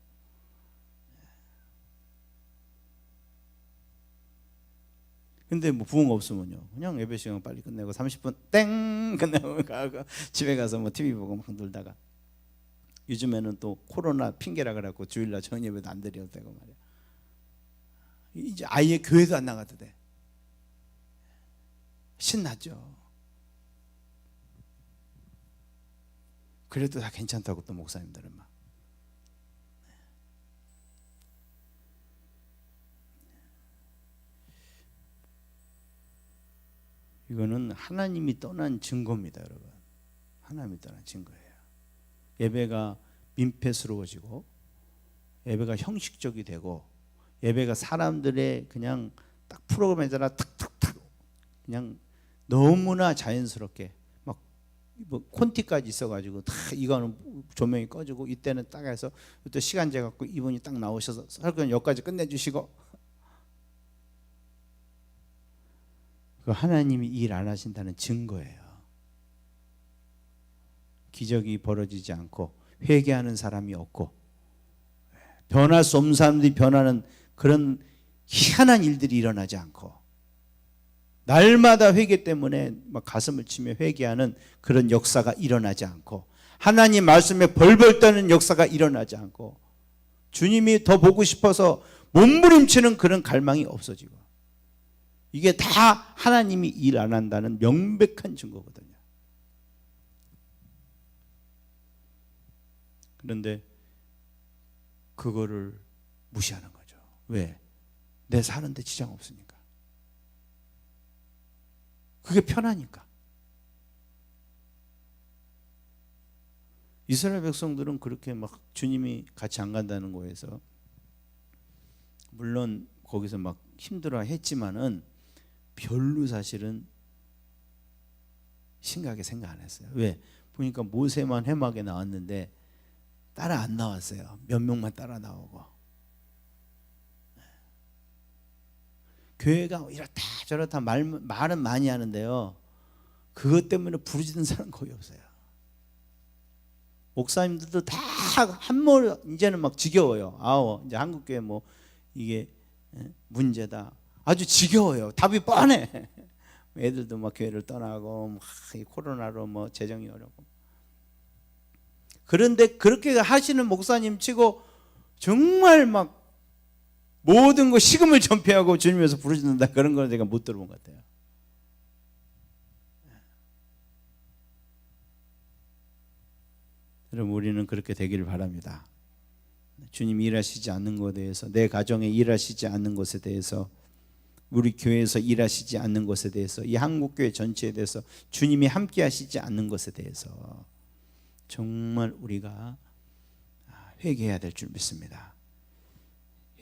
[SPEAKER 1] 근데 뭐 부흥 없으면요, 그냥 예배 시간 빨리 끝내고 30분 땡 끝내고 가고 집에 가서 뭐 TV 보고 막 놀다가. 요즘에는 또 코로나 핑계라 그래갖고 주일날 저녁 예배도 안 드려도 되고 말이야. 이제 아예 교회도 안 나가도 돼. 신나죠. 그래도 다 괜찮다고 또 목사님들은 막. 이거는 하나님이 떠난 증거입니다, 여러분. 하나님이 떠난 증거예요. 예배가 민폐스러워지고, 예배가 형식적이 되고, 예배가 사람들의 그냥 딱 프로그램에 따라 탁탁탁 그냥 너무나 자연스럽게 막 뭐 콘티까지 있어가지고 다 이거는 조명이 꺼지고 이때는 딱 해서 또 시간 재갖고 이분이 딱 나오셔서 설교는 여기까지 끝내주시고. 그 하나님이 일 안 하신다는 증거예요. 기적이 벌어지지 않고 회개하는 사람이 없고 변할 수 없는 사람들이 변하는 그런 희한한 일들이 일어나지 않고 날마다 회개 때문에 막 가슴을 치며 회개하는 그런 역사가 일어나지 않고 하나님 말씀에 벌벌 떠는 역사가 일어나지 않고 주님이 더 보고 싶어서 몸부림치는 그런 갈망이 없어지고 이게 다 하나님이 일 안 한다는 명백한 증거거든요. 그런데 그거를 무시하는 거죠. 왜? 내 사는데 지장 없으니까. 그게 편하니까. 이스라엘 백성들은 그렇게 막 주님이 같이 안 간다는 거에서 물론 거기서 막 힘들어 했지만은 별로 사실은 심각하게 생각 안 했어요. 왜? 보니까 모세만 해막에 나왔는데 따라 안 나왔어요. 몇 명만 따라 나오고. 교회가 이렇다 저렇다 말은 많이 하는데요. 그것 때문에 부르짖는 사람 거의 없어요. 목사님들도 다 한몰 이제는 막 지겨워요. 아우 이제 한국교회 뭐 이게 문제다. 아주 지겨워요. 답이 뻔해. 애들도 막 교회를 떠나고 막 코로나로 뭐 재정이 어렵고. 그런데 그렇게 하시는 목사님 치고 정말 막 모든 거 식음을 전폐하고 주님에서 부르짖는다 그런 걸 제가 못 들어본 것 같아요. 여러분 우리는 그렇게 되기를 바랍니다. 주님이 일하시지 않는 것에 대해서 내 가정에 일하시지 않는 것에 대해서 우리 교회에서 일하시지 않는 것에 대해서 이 한국교회 전체에 대해서 주님이 함께 하시지 않는 것에 대해서 정말 우리가 회개해야 될 줄 믿습니다.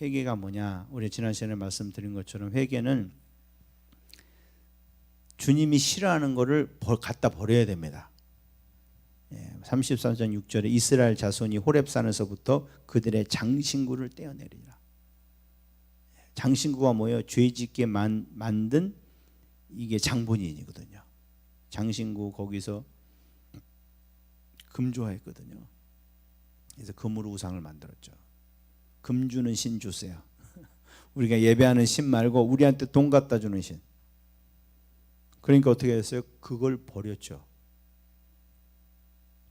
[SPEAKER 1] 회개가 뭐냐? 우리 지난 시간에 말씀드린 것처럼 회개는 주님이 싫어하는 것을 갖다 버려야 됩니다. 33장 6절에 이스라엘 자손이 호렙산에서부터 그들의 장신구를 떼어내리라. 장신구가 뭐예요? 죄짓게 만든 이게 장본인이거든요. 장신구 거기서 금 좋아했거든요. 그래서 금으로 우상을 만들었죠. 금 주는 신 주세요. 우리가 예배하는 신 말고 우리한테 돈 갖다 주는 신. 그러니까 어떻게 했어요? 그걸 버렸죠.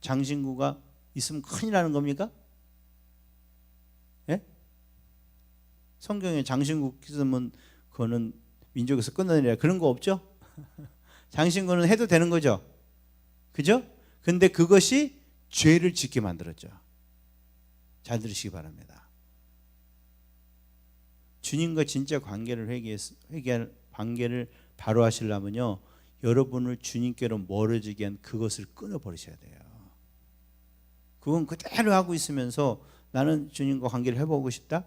[SPEAKER 1] 장신구가 있으면 큰일 나는 겁니까? 예? 성경에 장신구 있으면 그거는 민족에서 끊어내라 그런 거 없죠? 장신구는 해도 되는 거죠. 그죠? 근데 그것이 죄를 짓게 만들었죠. 잘 들으시기 바랍니다. 주님과 진짜 관계를 바로 하시려면요, 여러분을 주님께로 멀어지게 한 그것을 끊어버리셔야 돼요. 그건 그대로 하고 있으면서 나는 주님과 관계를 해보고 싶다?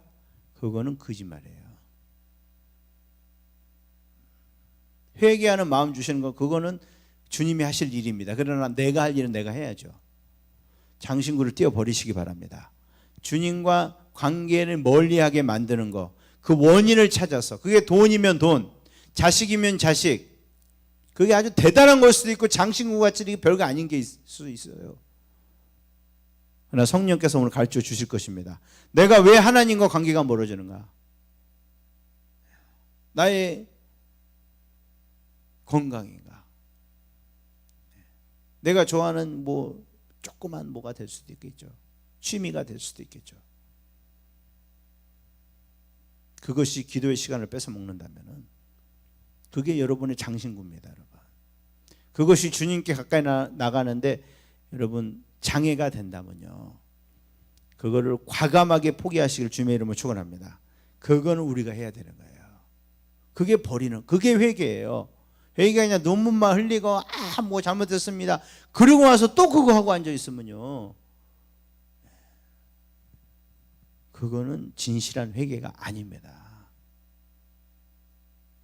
[SPEAKER 1] 그거는 거짓말이에요. 회개하는 마음 주시는 거 그거는 주님이 하실 일입니다. 그러나 내가 할 일은 내가 해야죠. 장신구를 떼어버리시기 바랍니다. 주님과 관계를 멀리하게 만드는 거, 그 원인을 찾아서, 그게 돈이면 돈, 자식이면 자식, 그게 아주 대단한 걸 수도 있고 장신구같이 별거 아닌 게 있을 수 있어요. 그러나 성령께서 오늘 가르쳐 주실 것입니다. 내가 왜 하나님과 관계가 멀어지는가? 나의 건강인가? 내가 좋아하는 뭐 조그만 뭐가 될 수도 있겠죠. 취미가 될 수도 있겠죠. 그것이 기도의 시간을 뺏어 먹는다면은 그게 여러분의 장신구입니다, 여러분. 그것이 주님께 가까이 나가는데 여러분 장애가 된다면요, 그거를 과감하게 포기하시길 주님의 이름으로 축원합니다. 그거는 우리가 해야 되는 거예요. 그게 버리는, 그게 회개예요. 회개가 아니라 논문만 흘리고 뭐 잘못했습니다 그리고 와서 또 그거 하고 앉아 있으면요, 그거는 진실한 회개가 아닙니다.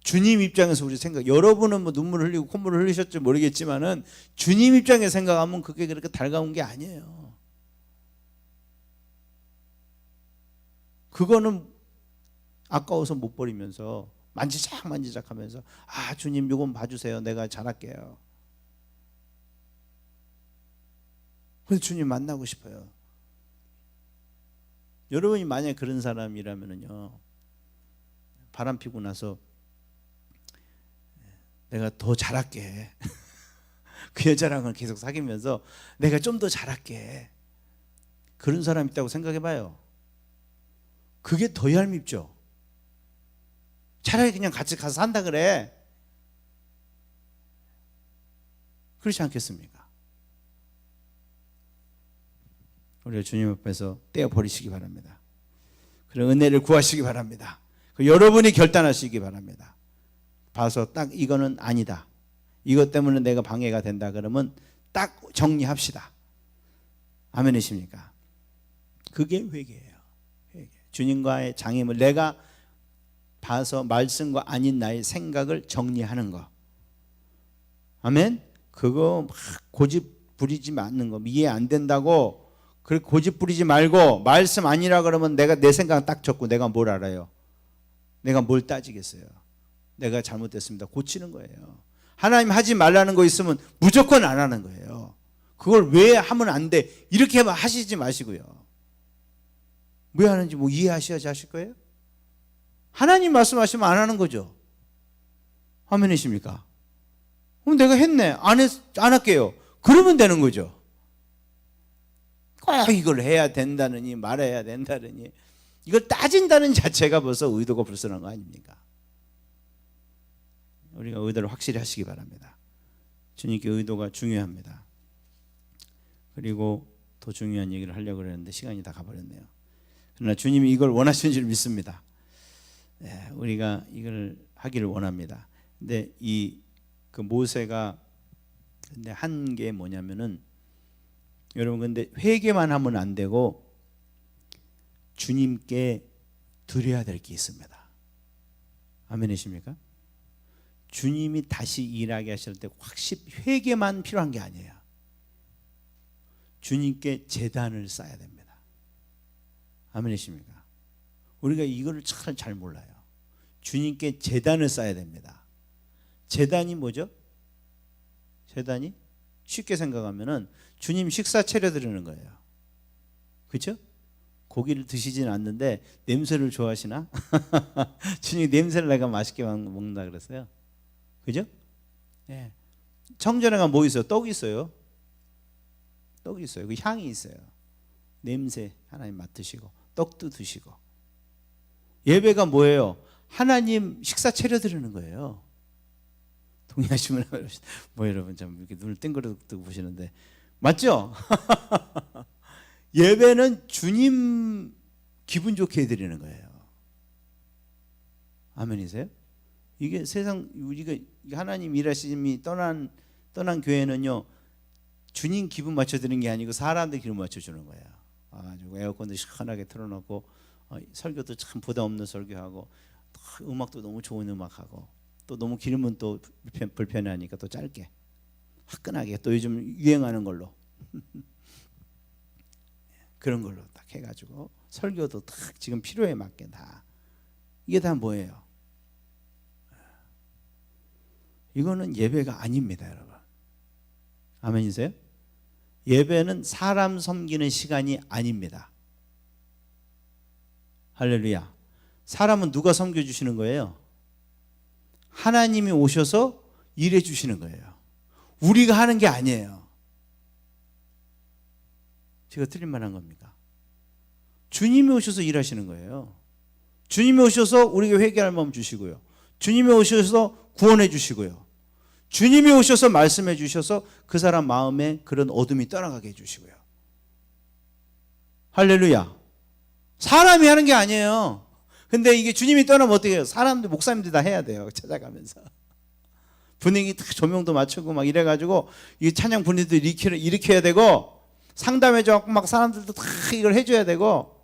[SPEAKER 1] 주님 입장에서 우리 생각, 여러분은 뭐 눈물 흘리고 콧물을 흘리셨지 모르겠지만은 주님 입장에서 생각하면 그게 그렇게 달가운 게 아니에요. 그거는 아까워서 못 버리면서 만지작 하면서 주님 요건 봐주세요. 내가 잘할게요. 그래서 주님 만나고 싶어요. 여러분이 만약에 그런 사람이라면요, 바람 피고 나서 내가 더 잘할게. 그 여자랑은 계속 사귀면서 내가 좀 더 잘할게. 그런 사람 있다고 생각해 봐요. 그게 더 얄밉죠. 차라리 그냥 같이 가서 산다 그래. 그렇지 않겠습니까? 우리가 주님 앞에서 떼어버리시기 바랍니다. 그런 은혜를 구하시기 바랍니다. 여러분이 결단하시기 바랍니다. 봐서 딱 이거는 아니다, 이것 때문에 내가 방해가 된다 그러면 딱 정리합시다. 아멘이십니까? 그게 회개예요. 회개. 주님과의 장애물, 내가 봐서 말씀과 아닌 나의 생각을 정리하는 거. 아멘? 그거 막 고집 부리지 않는 거. 이해 안 된다고 그렇게 고집 부리지 말고, 말씀 아니라 그러면 내가 내 생각 딱 적고 내가 뭘 알아요? 내가 뭘 따지겠어요? 내가 잘못됐습니다. 고치는 거예요. 하나님 하지 말라는 거 있으면 무조건 안 하는 거예요. 그걸 왜 하면 안 돼? 이렇게 하시지 마시고요. 왜 하는지 뭐 이해하셔야지 하실 거예요? 하나님 말씀하시면 안 하는 거죠. 아멘이십니까? 그럼 내가 했네. 안 할게요. 그러면 되는 거죠. 꼭 이걸 해야 된다느니 말해야 된다느니 이걸 따진다는 자체가 벌써 의도가 불순한 거 아닙니까? 우리가 의도를 확실히 하시기 바랍니다. 주님께 의도가 중요합니다. 그리고 더 중요한 얘기를 하려고 그랬는데 시간이 다 가버렸네요. 그러나 주님이 이걸 원하시는 줄 믿습니다. 네, 우리가 이걸 하기를 원합니다. 근데 그 모세가 근데 한 게 뭐냐면은, 여러분 근데 회개만 하면 안 되고 주님께 드려야 될 게 있습니다. 아멘이십니까? 주님이 다시 일하게 하실 때 확실히 회개만 필요한 게 아니에요. 주님께 제단을 쌓아야 됩니다. 아멘이십니까? 우리가 이거를 잘 몰라요. 주님께 제단을 쌓아야 됩니다. 제단이 뭐죠? 제단이 쉽게 생각하면은 주님 식사 차려드리는 거예요. 그렇죠? 고기를 드시지는 않는데 냄새를 좋아하시나? 주님 냄새를 내가 맛있게 먹는다 그랬어요. 그죠? 예. 청전에 가면 뭐 있어요? 떡이 있어요. 떡이 있어요. 그 향이 있어요. 냄새 하나님 맡으시고 떡도 드시고. 예배가 뭐예요? 하나님 식사 차려드리는 거예요. 동의하시면 뭐 여러분 참 이렇게 눈을 땡그르뜨고 보시는데 맞죠? 예배는 주님 기분 좋게 해드리는 거예요. 아멘이세요? 이게 세상 우리가 하나님 일하심이 떠난 교회는요, 주님 기분 맞춰드리는 게 아니고 사람들 기분 맞춰주는 거예요. 에어컨도 시원하게 틀어놓고 설교도 참 부담 없는 설교하고 음악도 너무 좋은 음악하고 또 너무 길으면 또 불편하니까 또 짧게 화끈하게 또 요즘 유행하는 걸로 그런 걸로 딱 해가지고 설교도 딱 지금 필요에 맞게 다. 이게 다 뭐예요? 이거는 예배가 아닙니다, 여러분. 아멘이세요? 예배는 사람 섬기는 시간이 아닙니다. 할렐루야. 사람은 누가 섬겨주시는 거예요? 하나님이 오셔서 일해 주시는 거예요. 우리가 하는 게 아니에요. 제가 틀린 말 한 겁니까? 주님이 오셔서 일하시는 거예요. 주님이 오셔서 우리에게 회개할 마음 주시고요. 주님이 오셔서 구원해 주시고요. 주님이 오셔서 말씀해 주셔서 그 사람 마음에 그런 어둠이 떠나가게 해 주시고요. 할렐루야. 사람이 하는 게 아니에요. 근데 이게 주님이 떠나면 어떻게 해요? 사람들, 목사님들 다 해야 돼요. 찾아가면서 분위기 딱 조명도 맞추고 막 이래가지고 이 찬양 분위기도 일으켜야 되고 상담해줘 막 사람들도 다 이걸 해줘야 되고.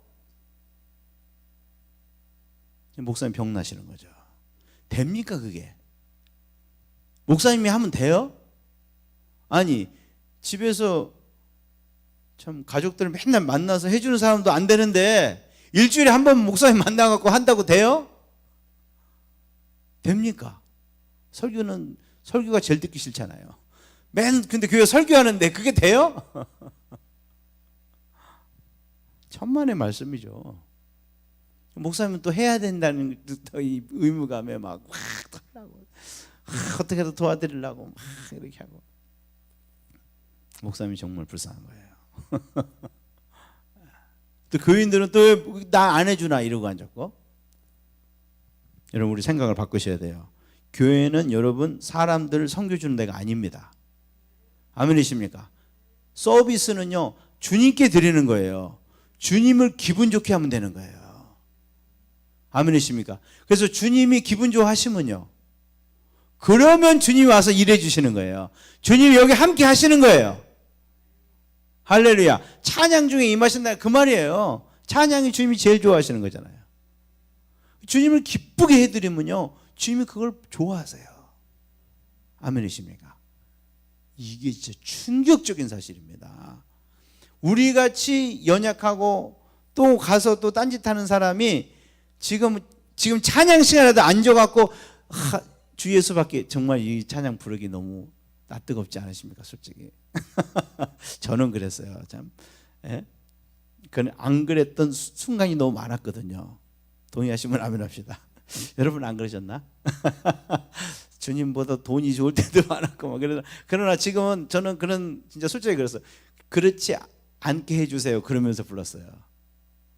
[SPEAKER 1] 목사님 병 나시는 거죠. 됩니까 그게? 목사님이 하면 돼요? 아니 집에서 참 가족들 맨날 만나서 해주는 사람도 안 되는데 일주일에 한 번 목사님 만나갖고 한다고 돼요? 됩니까? 설교가 제일 듣기 싫잖아요. 근데 교회 설교하는데 그게 돼요? 천만의 말씀이죠. 목사님은 또 해야 된다는 이 의무감에 막 하려고, 어떻게든 도와드리려고 막 이렇게 하고. 목사님이 정말 불쌍한 거예요. 또 교인들은 또 나 안 해주나 이러고 앉았고. 여러분, 우리 생각을 바꾸셔야 돼요. 교회는 여러분 사람들을 섬겨주는 데가 아닙니다. 아멘이십니까? 서비스는요, 주님께 드리는 거예요. 주님을 기분 좋게 하면 되는 거예요. 아멘이십니까? 그래서 주님이 기분 좋아하시면요, 그러면 주님이 와서 일해 주시는 거예요. 주님이 여기 함께 하시는 거예요. 할렐루야. 찬양 중에 임하신다, 그 말이에요. 찬양이 주님이 제일 좋아하시는 거잖아요. 주님을 기쁘게 해드리면요, 주님이 그걸 좋아하세요. 아멘이십니까? 이게 진짜 충격적인 사실입니다. 우리같이 연약하고 또 가서 또 딴짓하는 사람이 지금 찬양 시간에도 앉아갖고 주 예수밖에, 정말 이 찬양 부르기 너무 낯뜨겁지 않으십니까? 솔직히 저는 그랬어요. 참, 예? 안 그랬던 순간이 너무 많았거든요. 동의하시면 아멘 합시다. 여러분 안 그러셨나? 주님보다 돈이 좋을 때도 많았고 막 그러나 지금은 저는 진짜 솔직히 그랬어요. 그렇지 않게 해주세요. 그러면서 불렀어요.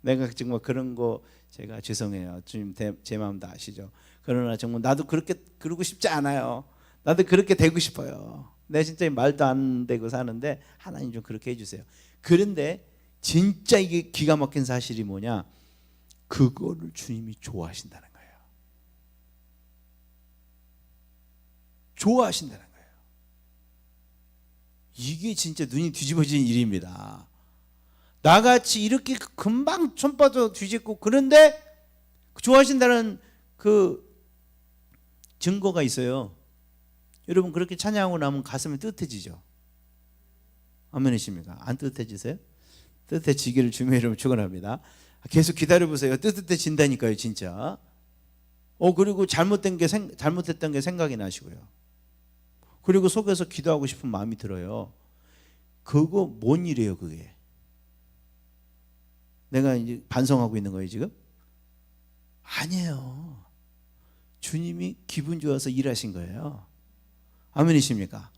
[SPEAKER 1] 내가 정말 그런 거 제가 죄송해요. 주님 제 마음 다 아시죠? 그러나 정말 나도 그렇게 그러고 싶지 않아요. 나도 그렇게 되고 싶어요. 내가 진짜 말도 안 되고 사는데 하나님 좀 그렇게 해주세요. 그런데 진짜 이게 기가 막힌 사실이 뭐냐? 그거를 주님이 좋아하신다는 거예요. 좋아하신다는 거예요. 이게 진짜 눈이 뒤집어진 일입니다. 나같이 이렇게 금방 손빠져 뒤집고 그런데 좋아하신다는 그 증거가 있어요. 여러분, 그렇게 찬양하고 나면 가슴이 뜨뜻해지죠? 아멘이십니까? 안 뜨뜻해지세요? 뜨뜻해지기를 주님의 이름으로 축원합니다. 계속 기다려보세요. 뜨뜻해진다니까요, 진짜. 그리고 잘못했던 게 생각이 나시고요. 그리고 속에서 기도하고 싶은 마음이 들어요. 그거 뭔 일이에요, 그게? 내가 이제 반성하고 있는 거예요, 지금? 아니에요. 주님이 기분 좋아서 일하신 거예요. 아멘이십니까?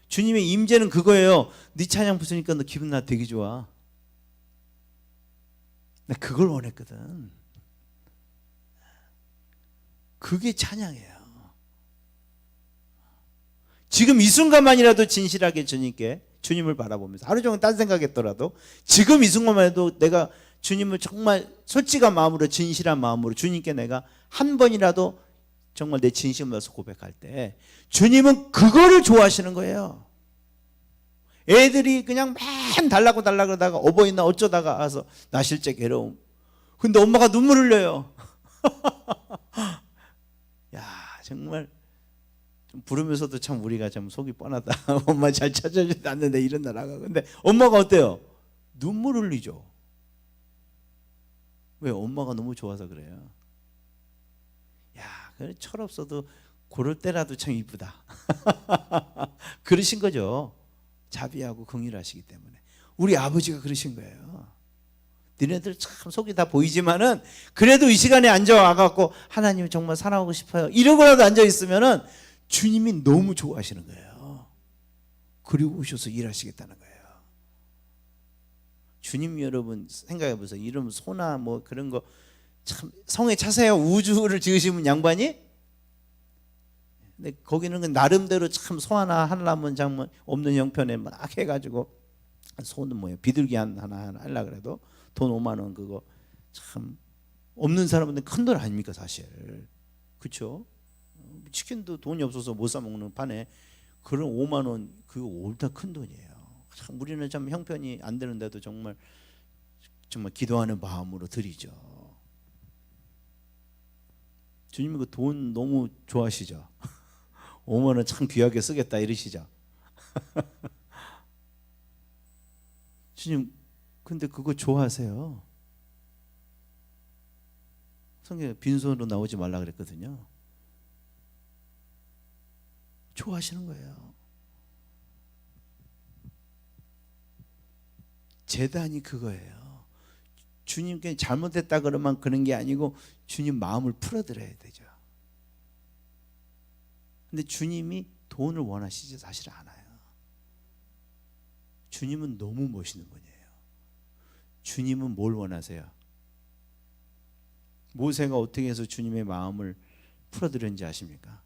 [SPEAKER 1] 주님의 임재는 그거예요. 네 찬양 부르니까 너 기분 나 되게 좋아. 나 그걸 원했거든. 그게 찬양이에요. 지금 이 순간만이라도 진실하게 주님을 바라보면서 하루 종일 딴 생각했더라도 지금 이 순간만 해도 내가 주님을 정말 솔직한 마음으로, 진실한 마음으로 주님께 내가 한 번이라도 정말 내 진심을 다해서 고백할 때 주님은 그거를 좋아하시는 거예요. 애들이 그냥 맨 달라고 그러다가 어버이날 어쩌다가 와서 나 실제 괴로움. 근데 엄마가 눈물 흘려요. 야, 정말 좀 부르면서도 참 우리가 참 속이 뻔하다. 엄마 잘 찾아주지 않는데 이런 나라가. 근데 엄마가 어때요? 눈물 흘리죠. 왜? 엄마가 너무 좋아서 그래요. 야, 그래 철없어도 그럴 때라도 참 이쁘다. 그러신 거죠. 자비하고 긍휼하시기 때문에. 우리 아버지가 그러신 거예요. 너네들 참 속이 다 보이지만은 그래도 이 시간에 앉아와갖고 하나님 정말 사랑하고 싶어요 이러고라도 앉아있으면은 주님이 너무 좋아하시는 거예요. 그리고 오셔서 일하시겠다는 거예요. 주님, 여러분 생각해 보세요. 이름 소나 뭐 그런 거 참 성에 차세요. 우주를 지으신 양반이. 근데 거기는 나름대로 참 소 하나 하려면 장면 없는 형편에 막 해가지고 소는 뭐예요? 비둘기 하나 하려고 그래도 돈 5만 원 그거 참 없는 사람한테 큰 돈 아닙니까 사실. 그렇죠? 치킨도 돈이 없어서 못 사 먹는 판에 그런 5만 원 그거 옳다 큰 돈이에요. 참 우리는 참 형편이 안 되는데도 정말 기도하는 마음으로 드리죠. 주님이 그 돈 너무 좋아하시죠? 5만 원 참 귀하게 쓰겠다 이러시죠? 주님, 근데 그거 좋아하세요. 성경에 빈손으로 나오지 말라 그랬거든요. 좋아하시는 거예요. 재단이 그거예요. 주님께 잘못했다 그러면 그런 게 아니고 주님 마음을 풀어드려야 되죠. 근데 주님이 돈을 원하시지 사실 않아요. 주님은 너무 멋있는 분이에요. 주님은 뭘 원하세요? 모세가 어떻게 해서 주님의 마음을 풀어드렸는지 아십니까?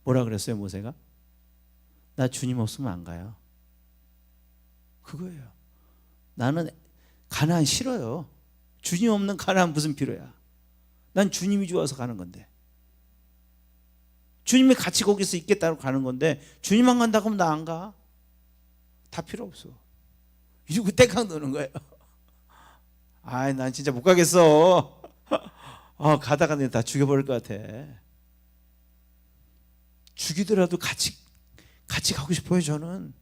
[SPEAKER 1] 뭐라 그랬어요 모세가? 나 주님 없으면 안 가요. 그거예요. 나는 가나안 싫어요. 주님 없는 가나안 무슨 필요야. 난 주님이 좋아서 가는 건데, 주님이 같이 거기서 있겠다고 가는 건데, 주님 안 간다고 하면 나 안 가. 다 필요 없어. 이러고 땡깡 도는 거예요. 아이 난 진짜 못 가겠어. 가다가 다 죽여버릴 것 같아. 죽이더라도 같이 가고 싶어요 저는.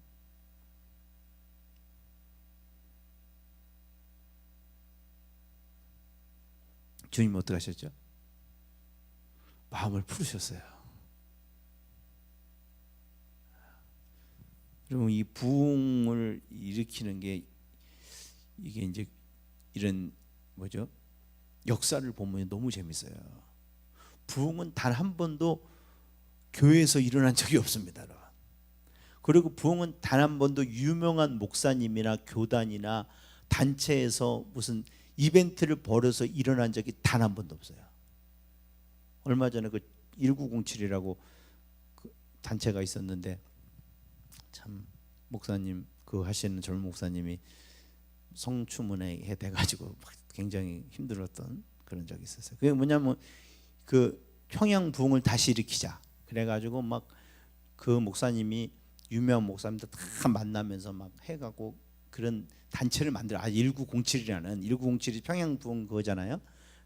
[SPEAKER 1] 주님 어떻게 하셨죠? 마음을 풀으셨어요. 그러면 이 부흥을 일으키는 게 이게 이제 이런 뭐죠? 역사를 보면 너무 재밌어요. 부흥은 단 한 번도 교회에서 일어난 적이 없습니다. 그리고 부흥은 단 한 번도 유명한 목사님이나 교단이나 단체에서 무슨 이벤트를 벌여서 일어난 적이 단 한 번도 없어요. 얼마 전에 그 1907이라고 그 단체가 있었는데, 참 목사님 그 하시는 젊은 목사님이 성추문에 해대가지고 굉장히 힘들었던 그런 적이 있었어요. 그게 뭐냐면 그 평양 부흥을 다시 일으키자 그래가지고 막 그 목사님이 유명한 목사님들 다 만나면서 막 해가고 그런 단체를 만들어. 1907이라는 1907이 평양 부흥 그거잖아요.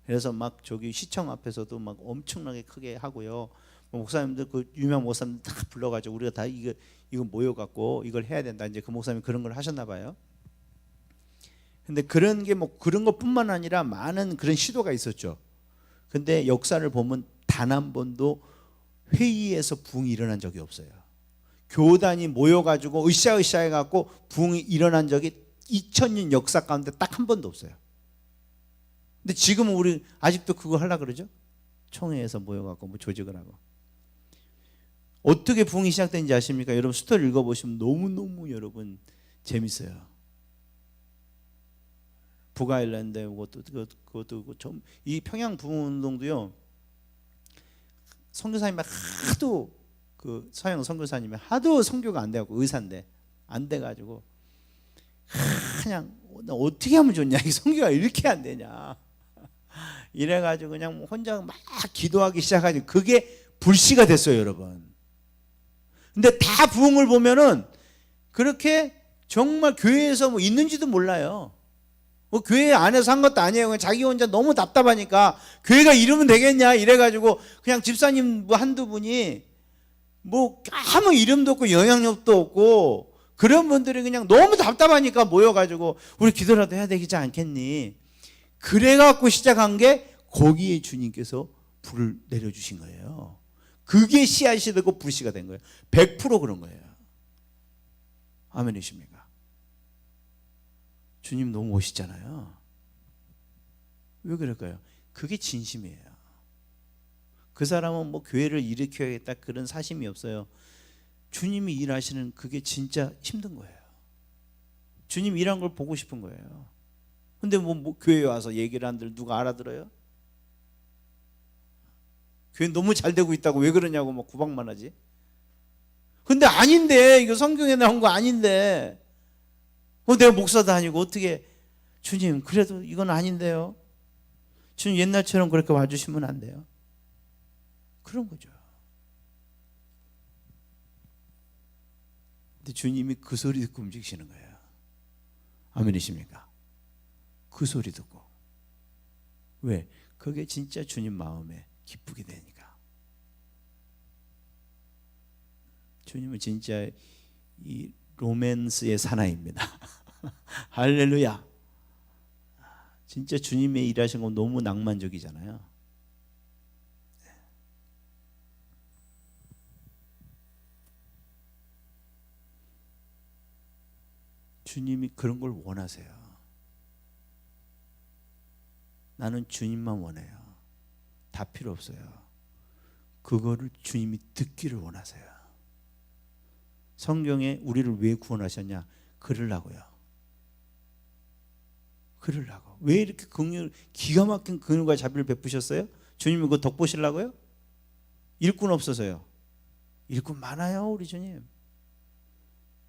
[SPEAKER 1] 그래서 막 저기 시청 앞에서도 막 엄청나게 크게 하고요. 목사님들 그 유명 목사님들 다 불러가지고 우리가 다 이거 모여갖고 이걸 해야 된다. 이제 그 목사님이 그런 걸 하셨나 봐요. 근데 그런 게 뭐 그런 것뿐만 아니라 많은 그런 시도가 있었죠. 근데 역사를 보면 단 한 번도 회의에서 부흥이 일어난 적이 없어요. 교단이 모여가지고 으쌰으쌰 해갖고 부흥이 일어난 적이 2000년 역사 가운데 딱 한 번도 없어요. 근데 지금은 우리 아직도 그거 하려고 그러죠? 총회에서 모여갖고 뭐 조직을 하고. 어떻게 부흥이 시작된지 아십니까? 여러분 스토리 읽어보시면 너무너무 여러분 재밌어요. 북아일랜드 그것도 이 평양 부흥운동도요. 선교사님이 하도 그 서양 선교사님이 하도 선교가 안 돼갖고 의사인데 안 돼가지고 그냥 나 어떻게 하면 좋냐, 이 선교가 이렇게 안 되냐 이래가지고 그냥 혼자 막 기도하기 시작하지. 그게 불씨가 됐어요 여러분. 근데 다 부흥을 보면은 그렇게 정말 교회에서 뭐 있는지도 몰라요. 뭐 교회 안에서 한 것도 아니에요. 그냥 자기 혼자 너무 답답하니까 교회가 이러면 되겠냐 이래가지고 그냥 집사님 뭐 한두 분이 뭐 아무 이름도 없고 영향력도 없고 그런 분들이 그냥 너무 답답하니까 모여가지고 우리 기도라도 해야 되지 않겠니? 그래갖고 시작한 게 거기에 주님께서 불을 내려주신 거예요. 그게 씨앗이 되고 불씨가 된 거예요. 100% 그런 거예요. 아멘이십니까? 주님 너무 멋있잖아요. 왜 그럴까요? 그게 진심이에요. 그 사람은 뭐 교회를 일으켜야겠다 그런 사심이 없어요. 주님이 일하시는 그게 진짜 힘든 거예요. 주님 일한 걸 보고 싶은 거예요. 근데 뭐 교회에 와서 얘기를 한들 누가 알아들어요? 교회 너무 잘 되고 있다고 왜 그러냐고 막 구박만 하지. 근데 아닌데, 이거 성경에 나온 거 아닌데, 내가 목사도 아니고 어떻게, 주님 그래도 이건 아닌데요. 주님 옛날처럼 그렇게 와주시면 안 돼요. 그런 거죠. 근데 주님이 그 소리 듣고 움직이시는 거예요. 아멘이십니까? 그 소리 듣고. 왜? 그게 진짜 주님 마음에 기쁘게 되니까. 주님은 진짜 이 로맨스의 사나이입니다. 할렐루야. 진짜 주님의 일하신 건 너무 낭만적이잖아요. 주님이 그런 걸 원하세요. 나는 주님만 원해요. 다 필요 없어요. 그거를 주님이 듣기를 원하세요. 성경에 우리를 왜 구원하셨냐? 그러려고요. 그러려고. 왜 이렇게 기가 막힌 긍휼과 자비를 베푸셨어요? 주님이 그거 덕보시려고요? 일꾼 없어서요. 일꾼 많아요, 우리 주님.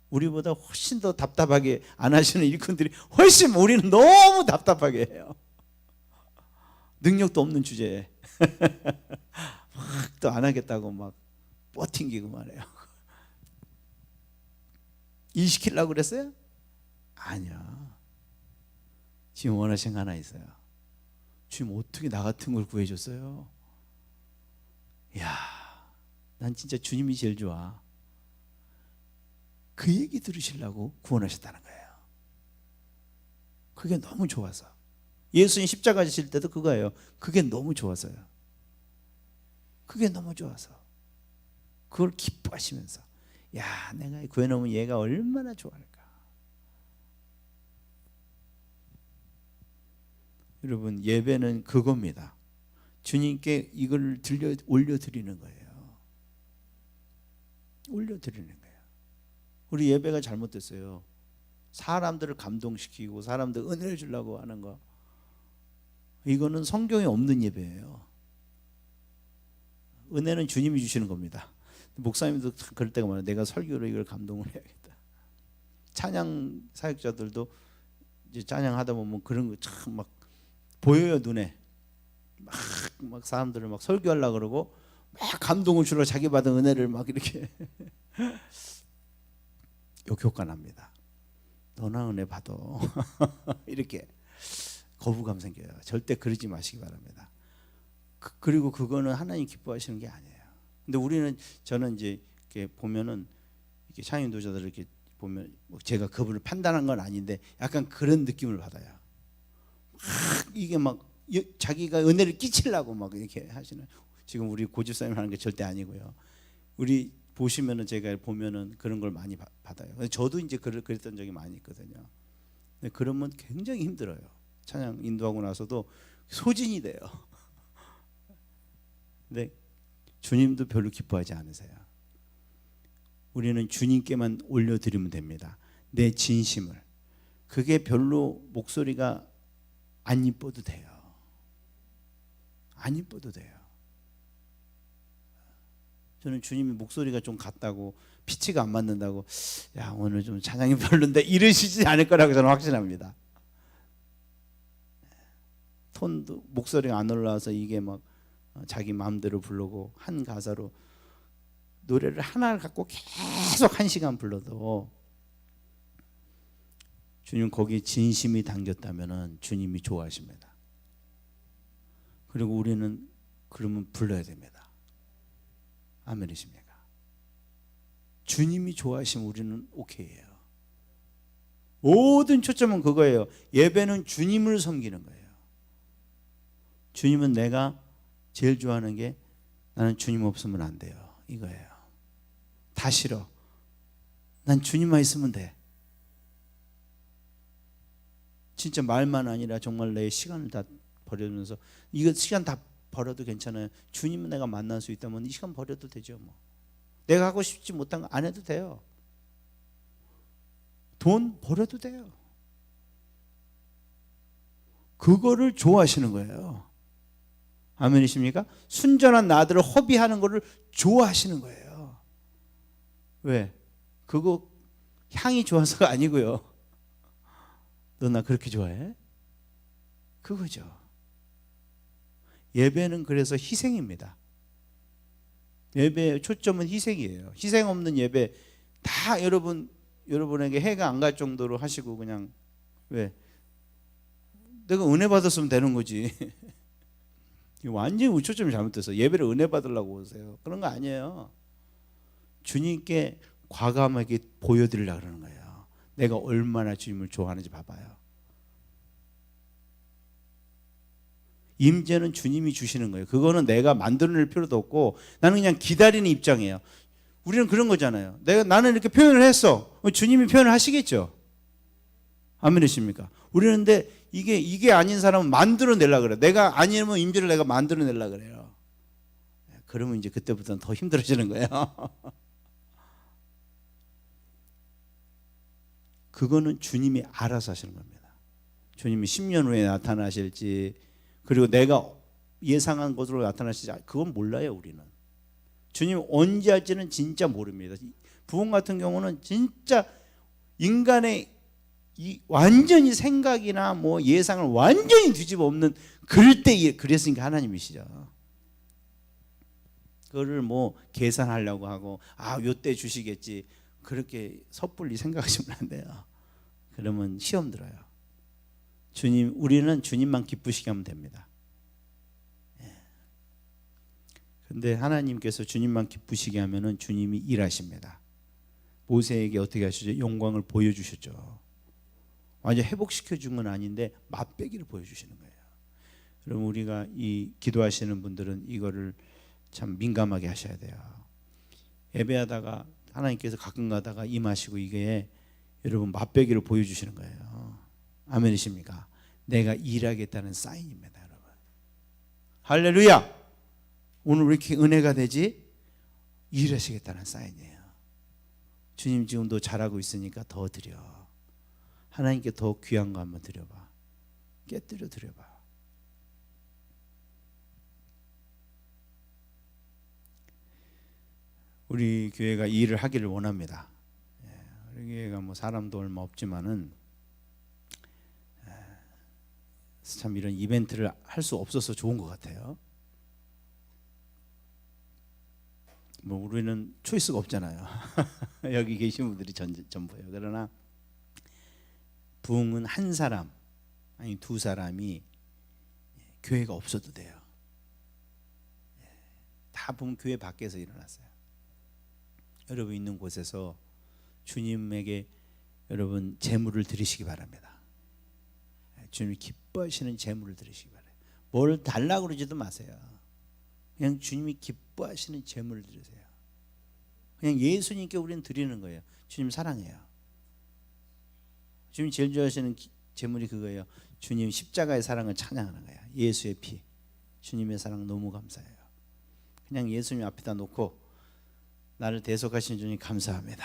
[SPEAKER 1] 우리보다 훨씬 더 답답하게 안 하시는 일꾼들이 훨씬 우리는 너무 답답하게 해요. 능력도 없는 주제에 막 또 안 하겠다고 막 뻗팅기고 말해요. 일 시키려고 그랬어요? 아니야. 지금 원하신 거 하나 있어요. 주님 어떻게 나 같은 걸 구해줬어요? 이야, 난 진짜 주님이 제일 좋아. 그 얘기 들으시려고 구원하셨다는 거예요. 그게 너무 좋아서. 예수님 십자가 지실 때도 그거예요. 그게 너무 좋아서요. 그게 너무 좋아서. 그걸 기뻐하시면서, 야, 내가 구해놓으면 얘가 얼마나 좋아할까. 여러분, 예배는 그겁니다. 주님께 이걸 올려드리는 거예요. 올려드리는 거예요. 우리 예배가 잘못됐어요. 사람들을 감동시키고 사람들 은혜를 주려고 하는 거, 이거는 성경에 없는 예배예요. 은혜는 주님이 주시는 겁니다. 목사님도 그럴 때가 많아요. 내가 설교로 이걸 감동을 해야겠다. 찬양 사역자들도 이제 찬양하다 보면 그런 거 참 막 보여요, 눈에. 막 사람들을 막 설교하려고 그러고 막 감동을 주러 자기 받은 은혜를 막 이렇게 욕효과 납니다. 너나 은혜 받아. 이렇게 거부감 생겨요. 절대 그러지 마시기 바랍니다. 그리고 그거는 하나님 기뻐하시는 게 아니에요. 근데 저는 이제 이렇게 보면은 이렇게 창의 인도자들 이렇게 보면 뭐 제가 그분을 판단한 건 아닌데 약간 그런 느낌을 받아요. 막 이게 막 자기가 은혜를 끼치려고 막 이렇게 하시는, 지금 우리 고집싸움 하는 게 절대 아니고요. 우리 보시면은 제가 보면은 그런 걸 많이 받아요. 저도 이제 그랬던 적이 많이 있거든요. 근데 그러면 굉장히 힘들어요. 찬양 인도하고 나서도 소진이 돼요. 근데 주님도 별로 기뻐하지 않으세요. 우리는 주님께만 올려드리면 됩니다. 내 진심을. 그게 별로 목소리가 안 이뻐도 돼요. 안 이뻐도 돼요. 저는 주님이 목소리가 좀 같다고, 피치가 안 맞는다고, 야, 오늘 좀 찬양이 별론데 이러시지 않을 거라고 저는 확신합니다. 톤도, 목소리가 안 올라와서 이게 막 자기 마음대로 부르고 한 가사로 노래를 하나를 갖고 계속 1시간 불러도 주님 거기에 진심이 담겼다면 주님이 좋아하십니다. 그리고 우리는 그러면 불러야 됩니다. 아멘이십니까? 주님이 좋아하시면 우리는 오케이예요. 모든 초점은 그거예요. 예배는 주님을 섬기는 거예요. 주님은 내가 제일 좋아하는 게, 나는 주님 없으면 안 돼요, 이거예요. 다 싫어. 난 주님만 있으면 돼. 진짜 말만 아니라 정말 내 시간을 다 버려주면서, 이거 시간 다 버려도 괜찮아요. 주님은 내가 만날 수 있다면 이 시간 버려도 되죠. 뭐 내가 하고 싶지 못한 거 안 해도 돼요. 돈 버려도 돼요. 그거를 좋아하시는 거예요. 아멘이십니까? 순전한 나들을 허비하는 거를 좋아하시는 거예요. 왜? 그거 향이 좋아서가 아니고요. 너 나 그렇게 좋아해? 그거죠. 예배는 그래서 희생입니다. 예배의 초점은 희생이에요. 희생 없는 예배 다 여러분에게 해가 안 갈 정도로 하시고, 그냥 왜? 내가 은혜 받았으면 되는 거지. 완전히 초점이 잘못돼서 예배를 은혜 받으려고 오세요. 그런 거 아니에요. 주님께 과감하게 보여드리려고 그러는 거예요. 내가 얼마나 주님을 좋아하는지 봐봐요. 임재는 주님이 주시는 거예요. 그거는 내가 만들어낼 필요도 없고, 나는 그냥 기다리는 입장이에요. 우리는 그런 거잖아요. 나는 이렇게 표현을 했어. 주님이 표현을 하시겠죠. 아멘이십니까? 우리는 근데 이게 아닌 사람은 만들어내려고 그래요. 내가 아니면 임재를 내가 만들어내려고 그래요. 그러면 이제 그때부터는 더 힘들어지는 거예요. 그거는 주님이 알아서 하시는 겁니다. 주님이 10년 후에 나타나실지, 그리고 내가 예상한 것으로 나타나실지 그건 몰라요. 우리는 주님 언제 할지는 진짜 모릅니다. 부흥 같은 경우는 진짜 인간의 완전히 생각이나 뭐 예상을 완전히 뒤집어 엎는, 그럴 때 그랬으니까 하나님이시죠. 그거를 뭐 계산하려고 하고 요때 주시겠지 그렇게 섣불리 생각하시면 안 돼요. 그러면 시험 들어요. 우리는 주님만 기쁘시게 하면 됩니다. 근데 하나님께서 주님만 기쁘시게 하면은 주님이 일하십니다. 모세에게 어떻게 하시죠? 영광을 보여주셨죠. 완전 회복시켜 준 건 아닌데 맛배기를 보여주시는 거예요. 그럼 우리가 이 기도하시는 분들은 이거를 참 민감하게 하셔야 돼요. 예배하다가 하나님께서 가끔 가다가 임하시고 이게 여러분 맛배기를 보여주시는 거예요. 아멘이십니까? 내가 일하겠다는 사인입니다, 여러분. 할렐루야. 오늘 왜 이렇게 은혜가 되지? 일하시겠다는 사인이에요. 주님 지금도 잘하고 있으니까 더 드려. 하나님께 더 귀한 거 한번 드려봐. 깨뜨려 드려봐. 우리 교회가 이 일을 하기를 원합니다. 우리 교회가 뭐 사람도 얼마 없지만은 참 이런 이벤트를 할 수 없어서 좋은 것 같아요. 뭐 우리는 초이스가 없잖아요. 여기 계신 분들이 전부예요. 그러나 부흥은 한 사람 아니 두 사람이 교회가 없어도 돼요. 다 부흥 교회 밖에서 일어났어요. 여러분 있는 곳에서 주님에게 여러분 제물을 드리시기 바랍니다. 주님이 기뻐하시는 제물을 드리시기 바라요. 뭘 달라고 그러지도 마세요. 그냥 주님이 기뻐하시는 제물을 드리세요. 그냥 예수님께 우리는 드리는 거예요. 주님 사랑해요. 주님 제일 좋아하시는 제물이 그거예요. 주님 십자가의 사랑을 찬양하는 거예요. 예수의 피. 주님의 사랑 너무 감사해요. 그냥 예수님 앞에다 놓고 나를 대속하신 주님 감사합니다.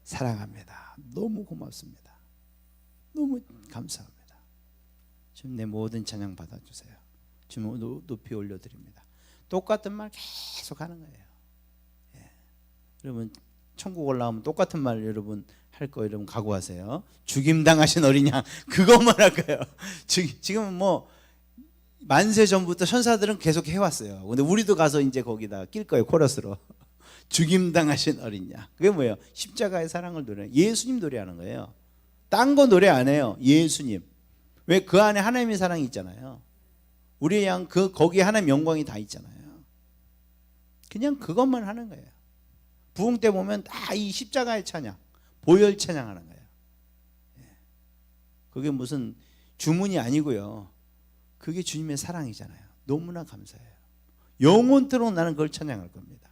[SPEAKER 1] 사랑합니다. 너무 고맙습니다. 너무 감사합니다. 주님 내 모든 찬양 받아주세요. 주님 높이 올려드립니다. 똑같은 말 계속 하는 거예요. 여러분 천국 올라오면 똑같은 말 여러분 할 거 여러분 각오하세요. 죽임당하신 어린 양 그것만 할 거예요. 지금 뭐 만세 전부터 천사들은 계속 해왔어요. 근데 우리도 가서 이제 거기다 낄 거예요. 코러스로. 죽임당하신 어린 양. 그게 뭐예요? 십자가의 사랑을 노래. 예수님 노래하는 거예요. 딴 거 노래 안 해요. 예수님. 왜? 그 안에 하나님의 사랑이 있잖아요. 우리의 양 거기에 하나님의 영광이 다 있잖아요. 그냥 그것만 하는 거예요. 부흥 때 보면 다 이 십자가의 찬양, 보혈 찬양하는 거예요. 그게 무슨 주문이 아니고요. 그게 주님의 사랑이잖아요. 너무나 감사해요. 영원토록 나는 그걸 찬양할 겁니다.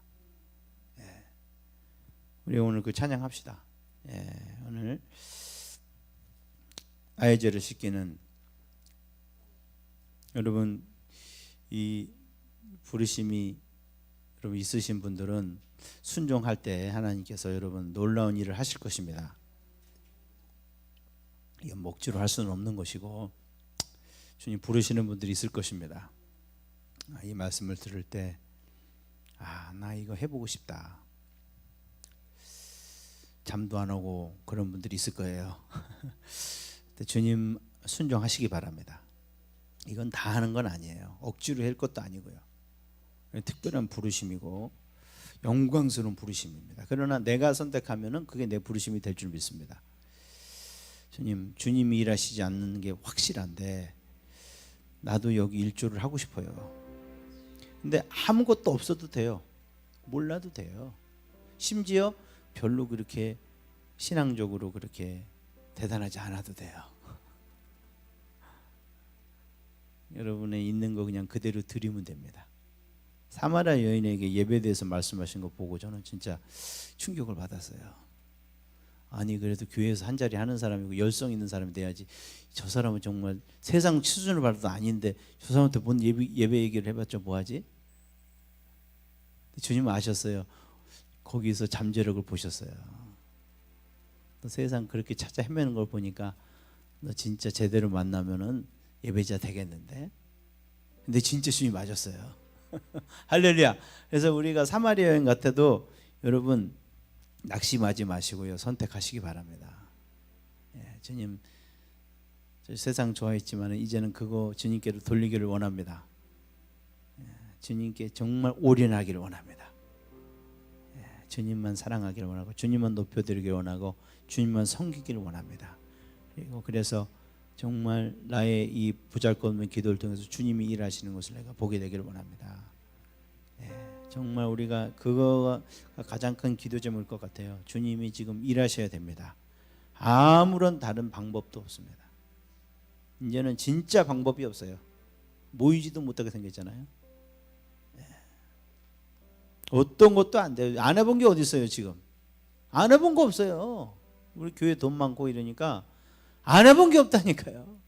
[SPEAKER 1] 우리 오늘 그 찬양합시다. 오늘 아이제를 씻기는 여러분 이 부르심이 여러분 있으신 분들은 순종할 때 하나님께서 여러분 놀라운 일을 하실 것입니다. 이건 목지로 할 수는 없는 것이고 주님 부르시는 분들이 있을 것입니다. 이 말씀을 들을 때 나 이거 해보고 싶다. 잠도 안 오고 그런 분들이 있을 거예요. 주님 순종하시기 바랍니다. 이건 다 하는 건 아니에요. 억지로 할 것도 아니고요. 특별한 부르심이고 영광스러운 부르심입니다. 그러나 내가 선택하면은 그게 내 부르심이 될 줄 믿습니다. 주님이 일하시지 않는 게 확실한데 나도 여기 일조를 하고 싶어요. 근데 아무것도 없어도 돼요. 몰라도 돼요. 심지어 별로 그렇게 신앙적으로 그렇게 대단하지 않아도 돼요. 여러분의 있는 거 그냥 그대로 드리면 됩니다. 사마리아 여인에게 예배에 대해서 말씀하신 거 보고 저는 진짜 충격을 받았어요. 아니 그래도 교회에서 한 자리 하는 사람이고 열성 있는 사람이 돼야지. 저 사람은 정말 세상 수준을 봐도 아닌데 저 사람한테 뭔 예배 얘기를 해봤자 뭐하지? 주님은 아셨어요. 거기서 잠재력을 보셨어요. 너 세상 그렇게 찾아 헤매는 걸 보니까 너 진짜 제대로 만나면은 예배자 되겠는데. 근데 진짜 주님 맞았어요. 할렐루야. 그래서 우리가 사마리아 여행 같아도 여러분 낙심하지 마시고요, 선택하시기 바랍니다. 주님, 저 세상 좋아했지만 이제는 그거 주님께로 돌리기를 원합니다. 주님께 정말 올인하기를 원합니다. 주님만 사랑하기를 원하고 주님만 높여드리기를 원하고 주님만 섬기기를 원합니다. 그리고 그래서 정말 나의 이 보잘것없는 기도를 통해서 주님이 일하시는 것을 내가 보게 되기를 원합니다. 정말 우리가 그거가 가장 큰 기도 제목일 것 같아요. 주님이 지금 일하셔야 됩니다. 아무런 다른 방법도 없습니다. 이제는 진짜 방법이 없어요. 모이지도 못하게 생겼잖아요. 어떤 것도 안 돼요. 안 해본 게 어디 있어요 지금. 안 해본 거 없어요. 우리 교회 돈 많고 이러니까 안 해본 게 없다니까요.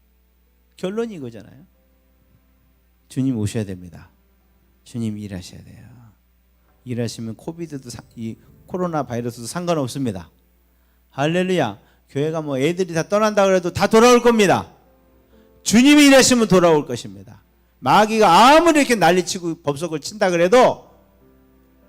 [SPEAKER 1] 결론이 이거잖아요. 주님 오셔야 됩니다. 주님 일하셔야 돼요. 일하시면 이 코로나 바이러스도 상관없습니다. 할렐루야. 교회가 뭐 애들이 다 떠난다 그래도 다 돌아올 겁니다. 주님이 일하시면 돌아올 것입니다. 마귀가 아무리 이렇게 난리치고 법석을 친다 그래도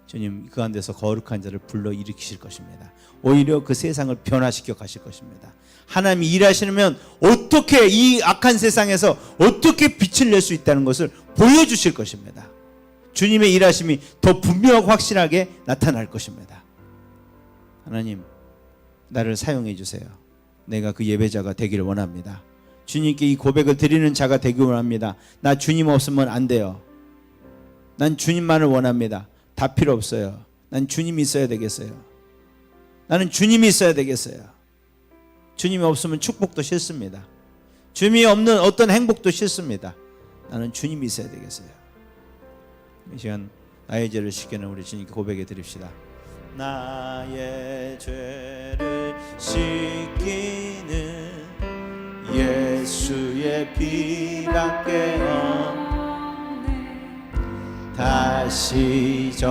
[SPEAKER 1] 주님 그 안에서 거룩한 자를 불러 일으키실 것입니다. 오히려 그 세상을 변화시켜 가실 것입니다. 하나님이 일하시면 어떻게 이 악한 세상에서 어떻게 빛을 낼 수 있다는 것을 보여주실 것입니다. 주님의 일하심이 더 분명하고 확실하게 나타날 것입니다. 하나님 나를 사용해 주세요. 내가 그 예배자가 되기를 원합니다. 주님께 이 고백을 드리는 자가 되기를 원합니다. 나 주님 없으면 안 돼요. 난 주님만을 원합니다. 다 필요 없어요. 난 주님이 있어야 되겠어요. 나는 주님이 있어야 되겠어요. 주님이 없으면 축복도 싫습니다. 주님이 없는 어떤 행복도 싫습니다. 나는 주님이 있어야 되겠어요. 이 시간 나의 죄를 씻기는 우리 주님께 고백해 드립시다. 나의 죄를 씻기는 예수의 피밖에 없네. 다시